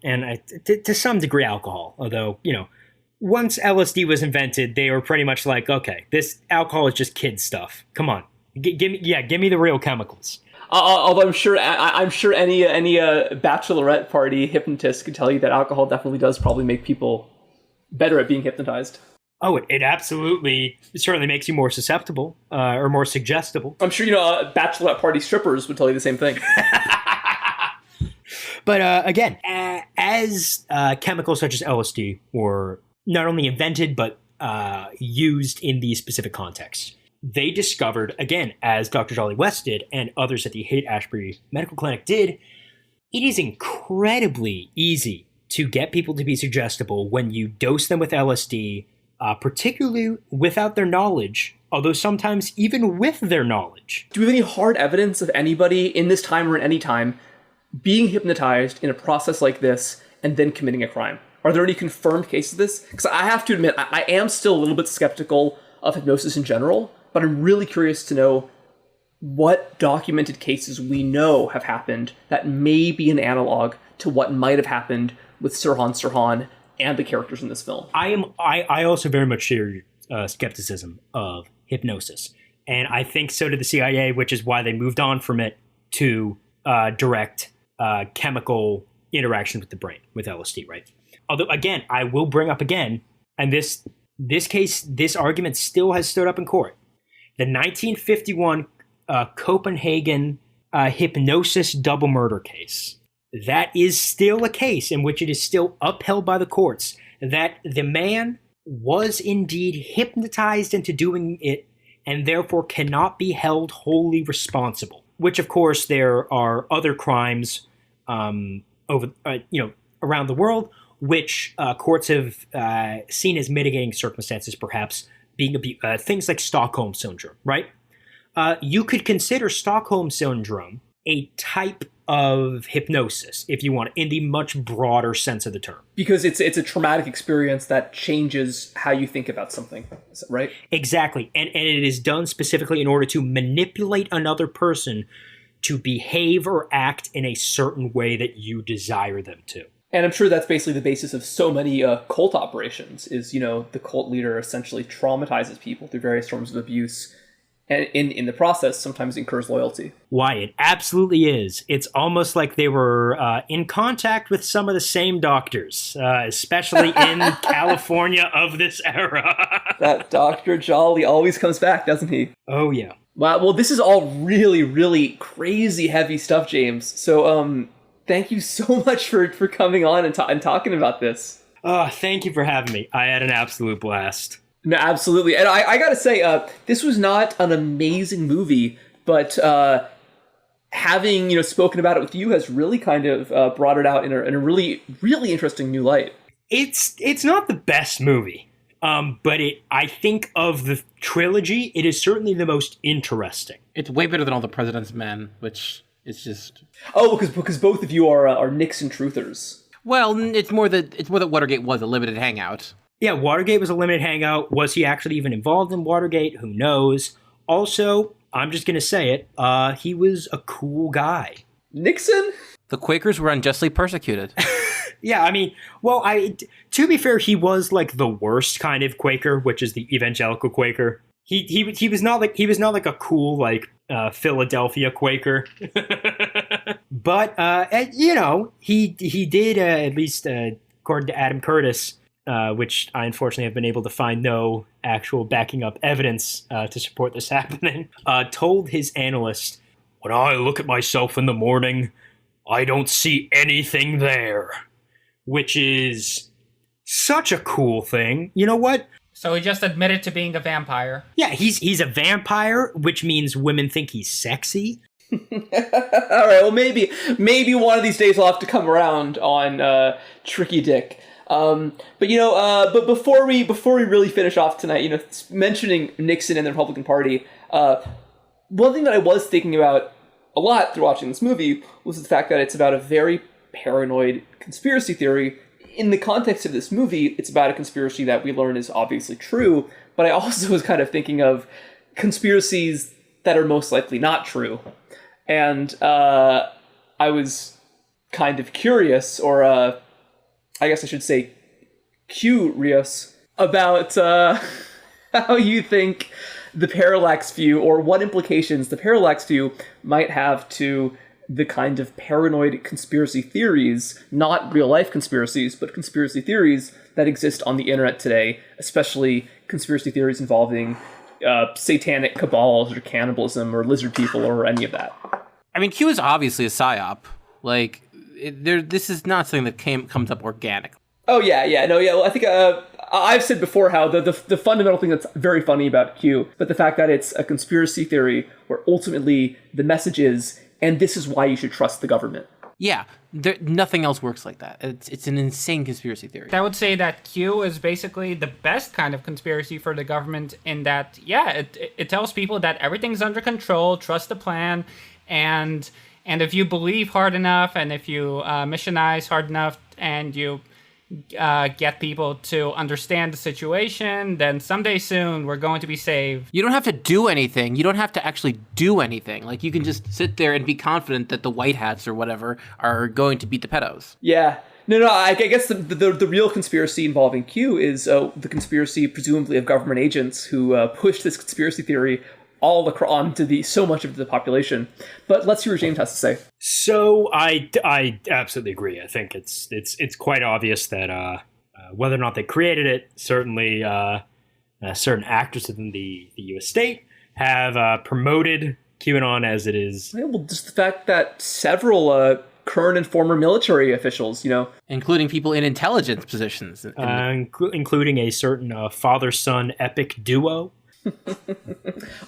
to some degree alcohol, although, once LSD was invented, they were pretty much like, okay, this alcohol is just kid stuff. Come on, give me the real chemicals. Although I'm sure any bachelorette party hypnotist could tell you that alcohol definitely does probably make people better at being hypnotized. Oh, it absolutely certainly makes you more susceptible or more suggestible. I'm sure bachelorette party strippers would tell you the same thing. But again, as chemicals such as LSD were not only invented, but used in these specific contexts. They discovered, again, as Dr. Jolly West did and others at the Haight-Ashbury Medical Clinic did, it is incredibly easy to get people to be suggestible when you dose them with LSD, particularly without their knowledge, although sometimes even with their knowledge. Do we have any hard evidence of anybody in this time or in any time being hypnotized in a process like this and then committing a crime? Are there any confirmed cases of this? Because I have to admit, I am still a little bit skeptical of hypnosis in general, but I'm really curious to know what documented cases we know have happened that may be an analog to what might have happened with Sirhan Sirhan and the characters in this film. I also very much share skepticism of hypnosis. And I think so did the CIA, which is why they moved on from it to direct chemical interaction with the brain, with LSD, right? Although, again, I will bring up again, and this argument still has stood up in court. The 1951 Copenhagen hypnosis double murder case. That is still a case in which it is still upheld by the courts that the man was indeed hypnotized into doing it and therefore cannot be held wholly responsible. Which, of course, there are other crimes around the world which courts have seen as mitigating circumstances, perhaps being things like Stockholm Syndrome, right? You could consider Stockholm Syndrome a type of hypnosis, if you want, in the much broader sense of the term. Because it's a traumatic experience that changes how you think about something, right? Exactly. And it is done specifically in order to manipulate another person to behave or act in a certain way that you desire them to. And I'm sure that's basically the basis of so many cult operations is, the cult leader essentially traumatizes people through various forms of abuse. And in the process, sometimes incurs loyalty. Why, it absolutely is. It's almost like they were in contact with some of the same doctors, especially in California of this era. That Dr. Jolly always comes back, doesn't he? Oh, yeah. Wow. Well, this is all really, really crazy heavy stuff, James. So, thank you so much for coming on and talking about this. Thank you for having me. I had an absolute blast. No, absolutely. And I gotta say, this was not an amazing movie, but having spoken about it with you has really kind of brought it out in a really, really interesting new light. It's not the best movie. But I think of the trilogy, it is certainly the most interesting. It's way better than all the President's Men, which is just... Oh, because both of you are Nixon truthers. Well, it's more that Watergate was a limited hangout. Yeah, Watergate was a limited hangout. Was he actually even involved in Watergate? Who knows? Also, I'm just gonna say it, he was a cool guy. Nixon? The Quakers were unjustly persecuted. Yeah, I mean, well, to be fair, he was like the worst kind of Quaker, which is the evangelical Quaker. He was not like a cool like Philadelphia Quaker, but he did at least according to Adam Curtis, which I unfortunately have been able to find no actual backing up evidence to support this happening. Told his analyst, "When I look at myself in the morning, I don't see anything there." Which is such a cool thing. You know what? So he just admitted to being a vampire. Yeah, he's a vampire, which means women think he's sexy. All right, well, maybe one of these days we'll have to come around on Tricky Dick. But before we really finish off tonight, mentioning Nixon and the Republican Party, one thing that I was thinking about a lot through watching this movie was the fact that it's about a very paranoid conspiracy theory. In the context of this movie, it's about a conspiracy that we learn is obviously true, but I also was kind of thinking of conspiracies that are most likely not true. And I was kind of curious, or I guess I should say curious, about how you think the parallax view, or what implications the parallax view might have to the kind of paranoid conspiracy theories, not real-life conspiracies, but conspiracy theories that exist on the internet today, especially conspiracy theories involving satanic cabals or cannibalism or lizard people or any of that. I mean, Q is obviously a psyop. Like, this is not something that comes up organic. Oh, yeah. Well, I think I've said before how the fundamental thing that's very funny about Q, but the fact that it's a conspiracy theory where ultimately the message is, and this is why you should trust the government. Yeah, nothing else works like that. It's an insane conspiracy theory. I would say that Q is basically the best kind of conspiracy for the government in that, it tells people that everything's under control, trust the plan, and if you believe hard enough, and if you missionize hard enough, and you get people to understand the situation, then someday soon we're going to be saved. You don't have to do anything. You don't have to actually do anything. Like, you can just sit there and be confident that the white hats or whatever are going to beat the pedos. Yeah. No, I guess the real conspiracy involving Q is the conspiracy, presumably, of government agents who pushed this conspiracy theory all onto so much of the population. But let's see what James has to say. So I absolutely agree. I think it's quite obvious that whether or not they created it, certainly certain actors within the U.S. state have promoted QAnon as it is. Well, just the fact that several current and former military officials, including people in intelligence positions, including a certain father-son epic duo.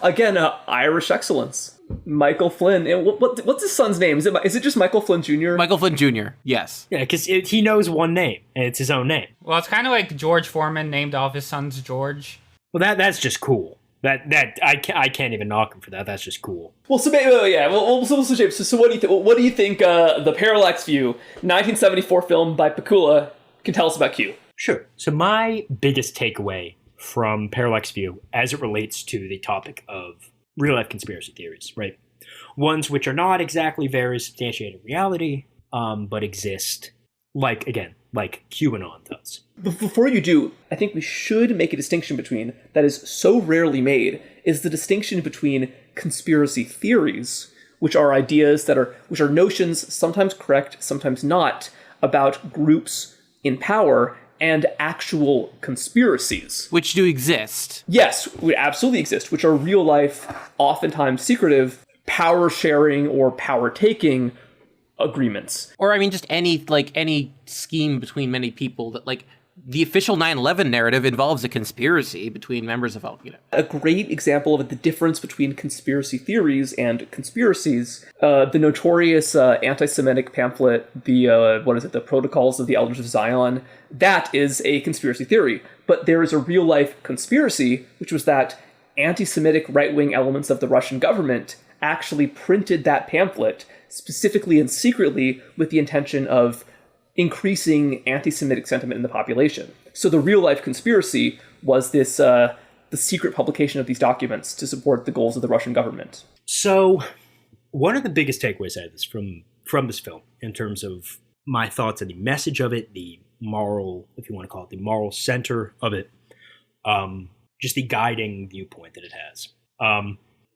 Again, Irish excellence. Michael Flynn. And what's his son's name? Is it just Michael Flynn Jr.? Michael Flynn Jr., yes. Yeah, because he knows one name, and it's his own name. Well, it's kind of like George Foreman named all of his sons George. Well, that's just cool. That I can't even knock him for that. That's just cool. Well, so yeah. So James, so what do you think the Parallax View 1974 film by Pakula can tell us about Q? Sure. So my biggest takeaway from Parallax View as it relates to the topic of real-life conspiracy theories, right? Ones which are not exactly very substantiated in reality, but exist, like QAnon does. Before you do, I think we should make a distinction between, that is so rarely made, is the distinction between conspiracy theories, which are ideas which are notions, sometimes correct, sometimes not, about groups in power, and actual conspiracies. Which do exist. Yes, would absolutely exist, which are real life, oftentimes secretive, power sharing or power taking agreements. Or, I mean, just any scheme between many people that, like, the official 9/11 narrative involves a conspiracy between members of, A great example of the difference between conspiracy theories and conspiracies, the notorious anti-Semitic pamphlet, the Protocols of the Elders of Zion, that is a conspiracy theory. But there is a real-life conspiracy, which was that anti-Semitic right-wing elements of the Russian government actually printed that pamphlet specifically and secretly with the intention of increasing anti-Semitic sentiment in the population. So the real-life conspiracy was this the secret publication of these documents to support the goals of the Russian government. So one of the biggest takeaways I had this from this film, in terms of my thoughts on the message of it, the moral, if you want to call it, the moral center of it, just the guiding viewpoint that it has.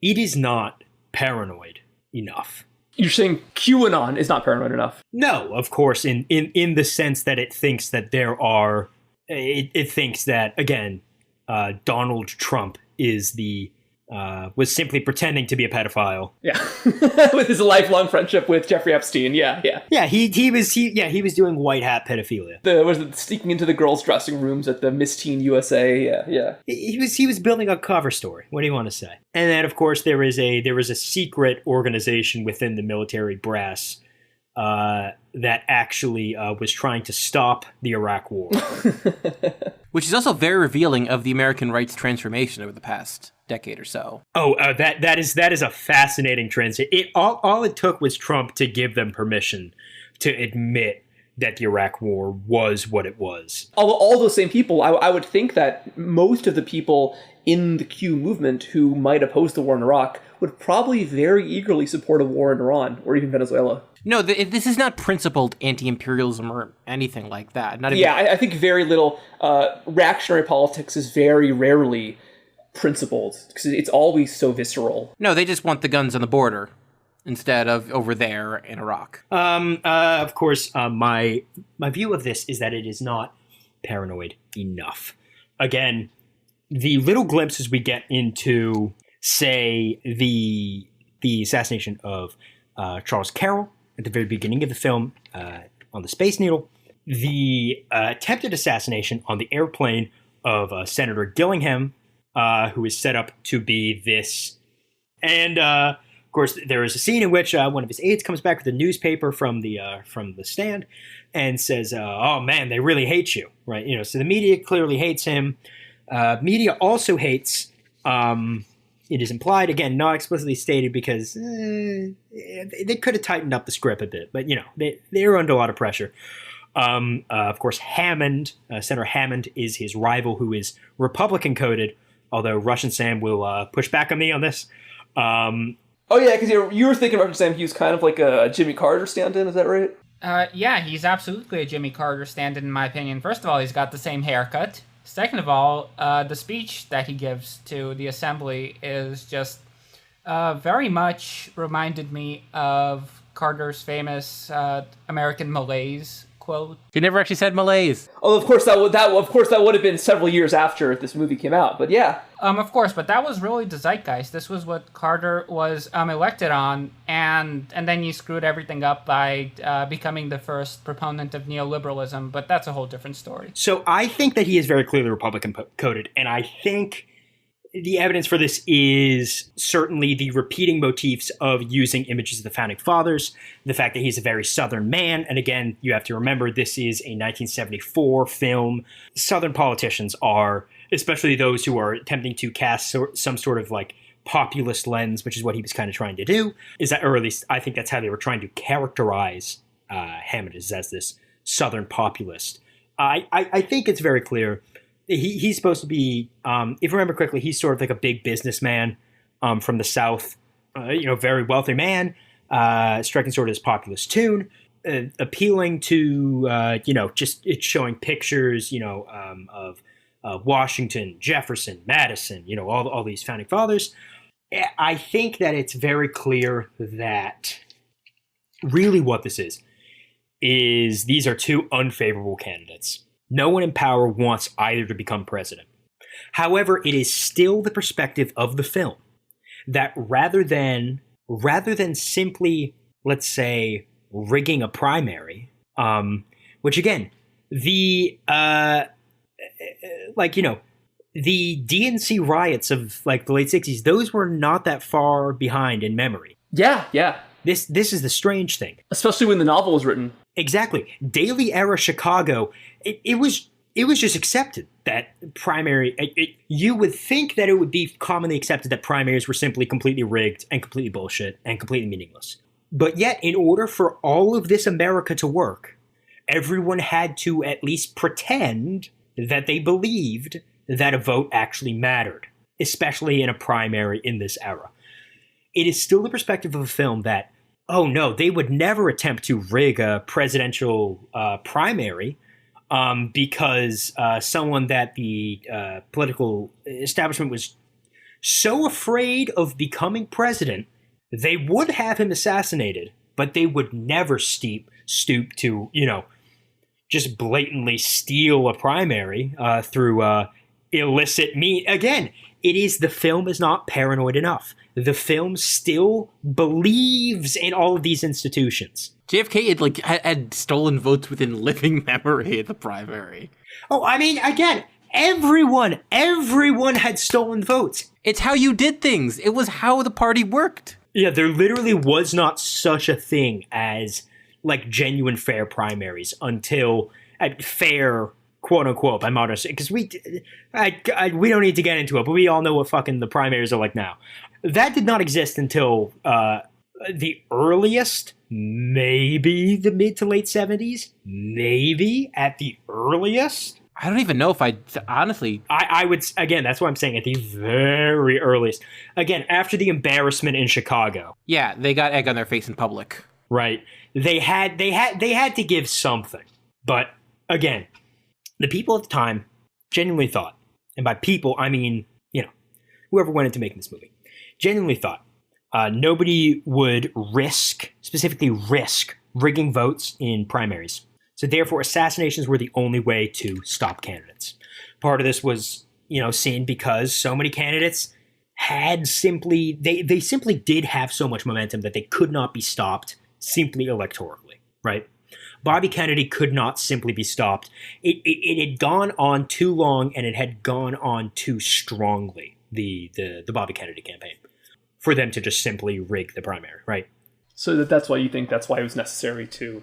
It is not paranoid enough. You're saying QAnon is not paranoid enough? No, of course, in the sense that it thinks that it thinks that, again, Donald Trump is was simply pretending to be a pedophile. Yeah, with his lifelong friendship with Jeffrey Epstein. Yeah. Yeah, he was doing white hat pedophilia. Was it sneaking into the girls' dressing rooms at the Miss Teen USA? Yeah. He was building a cover story. What do you want to say? And then, of course, there was a secret organization within the military brass that actually was trying to stop the Iraq War. Which is also very revealing of the American rights transformation over the past decade or so. Oh, that is a fascinating transition. All it took was Trump to give them permission to admit that the Iraq War was what it was. All those same people, I would think that most of the people in the Q movement who might oppose the war in Iraq would probably very eagerly support a war in Iran or even Venezuela. No, this is not principled anti-imperialism or anything like that. I think very little reactionary politics is very rarely principled because it's always so visceral. No, they just want the guns on the border instead of over there in Iraq. Of course, my view of this is that it is not paranoid enough. Again, the little glimpses we get into, say, the assassination of Charles Carroll at the very beginning of the film on the Space Needle, the attempted assassination on the airplane of Senator Gillingham, who is set up to be this. And, of course, there is a scene in which one of his aides comes back with a newspaper from the stand and says, oh, man, they really hate you, right? So the media clearly hates him. Media also hates, it is implied, again, not explicitly stated because they could have tightened up the script a bit, but, they were under a lot of pressure. Of course, Hammond, Senator Hammond is his rival who is Republican coded, although Russian Sam will push back on me on this. Oh, yeah, because you were thinking Russian Sam Hughes kind of like a Jimmy Carter stand-in, is that right? Yeah, he's absolutely a Jimmy Carter stand-in, in my opinion. First of all, he's got the same haircut. Second of all, the speech that he gives to the assembly is just very much reminded me of Carter's famous American malaise quote. He never actually said malaise. Oh, of course that would have been several years after this movie came out, but yeah. Of course, but that was really the zeitgeist. This was what Carter was elected on, and then you screwed everything up by becoming the first proponent of neoliberalism, but that's a whole different story. So I think that he is very clearly Republican coded, and I think the evidence for this is certainly the repeating motifs of using images of the Founding Fathers, the fact that he's a very Southern man, and again, you have to remember this is a 1974 film. Southern politicians are, especially those who are attempting to cast some sort of like populist lens, which is what he was kind of trying to do, or at least I think that's how they were trying to characterize Hammond as this Southern populist. I think it's very clear. He's supposed to be, if I remember correctly, he's sort of like a big businessman from the South, very wealthy man, striking sort of this populist tune, appealing to, just it's showing pictures, of Washington, Jefferson, Madison, all these founding fathers. I think that it's very clear that really what this is these are two unfavorable candidates. No one in power wants either to become president. However, it is still the perspective of the film that rather than simply, let's say, rigging a primary, which again, the the DNC riots of like the late 60s, those were not that far behind in memory. Yeah. This is the strange thing. Especially when the novel was written. Exactly. Daily era Chicago, it was just accepted that you would think that it would be commonly accepted that primaries were simply completely rigged and completely bullshit and completely meaningless. But yet, in order for all of this America to work, everyone had to at least pretend that they believed that a vote actually mattered, especially in a primary in this era. It is still the perspective of a film that, oh no, they would never attempt to rig a presidential primary because someone that the political establishment was so afraid of becoming president, they would have him assassinated, but they would never stoop to, just blatantly steal a primary through illicit means. Again, the film is not paranoid enough. The film still believes in all of these institutions. JFK had stolen votes within living memory of the primary. Oh, I mean, again, everyone had stolen votes. It's how you did things. It was how the party worked. Yeah, there literally was not such a thing as like genuine fair primaries until fair, quote unquote, by modern, because we don't need to get into it, but we all know what fucking the primaries are like now. That did not exist until the earliest, maybe the mid to late 70s, maybe at the earliest. I don't even know if honestly. I would, again, that's what I'm saying, at the very earliest. Again, after the embarrassment in Chicago. Yeah, they got egg on their face in public. Right. They had to give something. But again, the people at the time genuinely thought, and by people, I mean, whoever went into making this movie, genuinely thought nobody would specifically risk rigging votes in primaries. So therefore, assassinations were the only way to stop candidates. Part of this was, seen because so many candidates had simply did have so much momentum that they could not be stopped simply electorally, right? Bobby Kennedy could not simply be stopped. It had gone on too long and it had gone on too strongly, the Bobby Kennedy campaign, for them to just simply rig the primary, right? So that's why you think that's why it was necessary to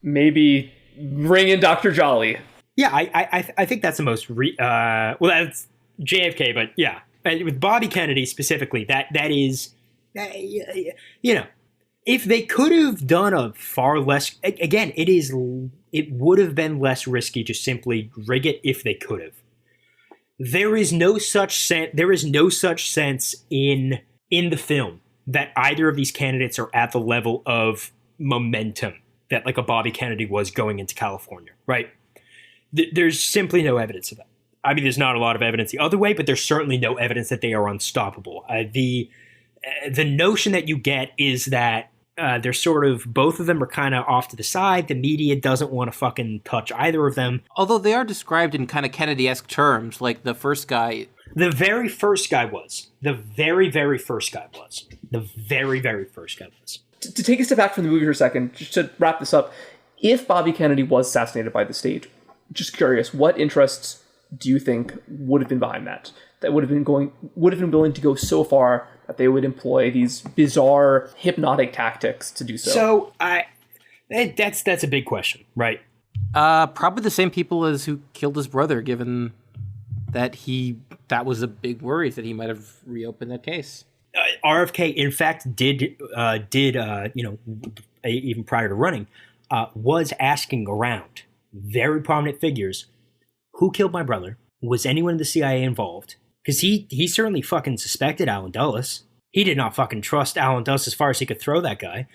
maybe bring in Dr. Jolly. Yeah, I think that's the most that's JFK, but yeah, with Bobby Kennedy specifically, that is, if they could have done a far less, again, it would have been less risky to simply rig it if they could have. There is no such sense in the film that either of these candidates are at the level of momentum that like a Bobby Kennedy was going into California, right? There's simply no evidence of that. I mean, there's not a lot of evidence the other way, but there's certainly no evidence that they are unstoppable. The notion that you get is that they're sort of, both of them are kind of off to the side. The media doesn't want to fucking touch either of them. Although they are described in kind of Kennedy-esque terms, like the first guy. The very first guy was. The very, very first guy was. The very, very first guy was. To take a step back from the movie for a second, just to wrap this up, if Bobby Kennedy was assassinated by the state, just curious, what interests do you think would have been behind that? That would have been willing to go so far that they would employ these bizarre hypnotic tactics to do so? So that's a big question, right? Probably the same people as who killed his brother, given that that was a big worry that he might have reopened that case. RFK, in fact, did even prior to running, was asking around very prominent figures, who killed my brother? Was anyone in the CIA involved? Because he certainly fucking suspected Allen Dulles. He did not fucking trust Allen Dulles as far as he could throw that guy.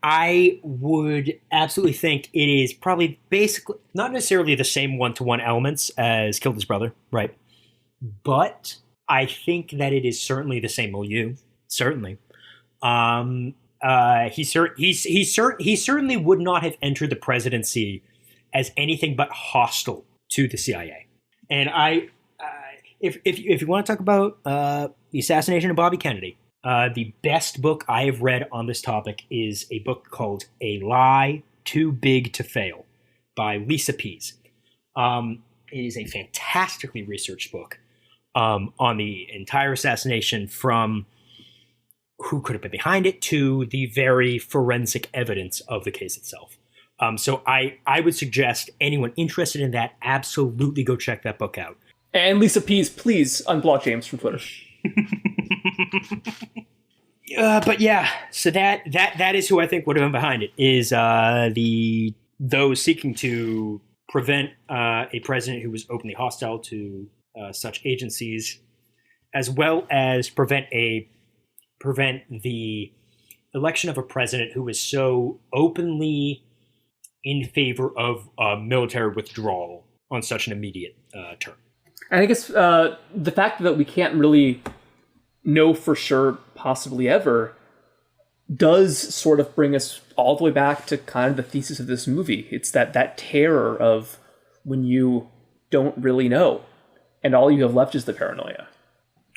I would absolutely think it is probably basically not necessarily the same one-to-one elements as killed his brother, right? But I think that it is certainly the same milieu. Certainly. He certainly would not have entered the presidency as anything but hostile to the CIA. And if you want to talk about the assassination of Bobby Kennedy, the best book I have read on this topic is a book called A Lie Too Big to Fail by Lisa Pease. It is a fantastically researched book on the entire assassination, from who could have been behind it to the very forensic evidence of the case itself. So I would suggest anyone interested in that absolutely go check that book out. And Lisa Pease, please unblock James from Twitter. But yeah, so that is who I think would have been behind it, is those seeking to prevent a president who was openly hostile to such agencies, as well as prevent the election of a president who was so openly in favor of military withdrawal on such an immediate term. And I guess the fact that we can't really know for sure, possibly ever, does sort of bring us all the way back to kind of the thesis of this movie. It's that terror of when you don't really know, and all you have left is the paranoia.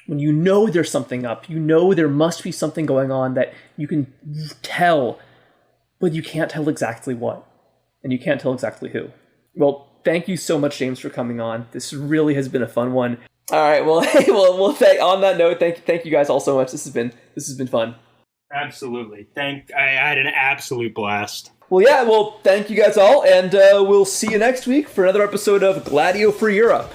When you know there's something up, you know there must be something going on that you can tell, but you can't tell exactly what, and you can't tell exactly who. Well, thank you so much, James, for coming on. This really has been a fun one. All right, well, on that note, thank you guys all so much. This has been fun. Absolutely. I had an absolute blast. Well, yeah, thank you guys all, and we'll see you next week for another episode of Gladio for Europe.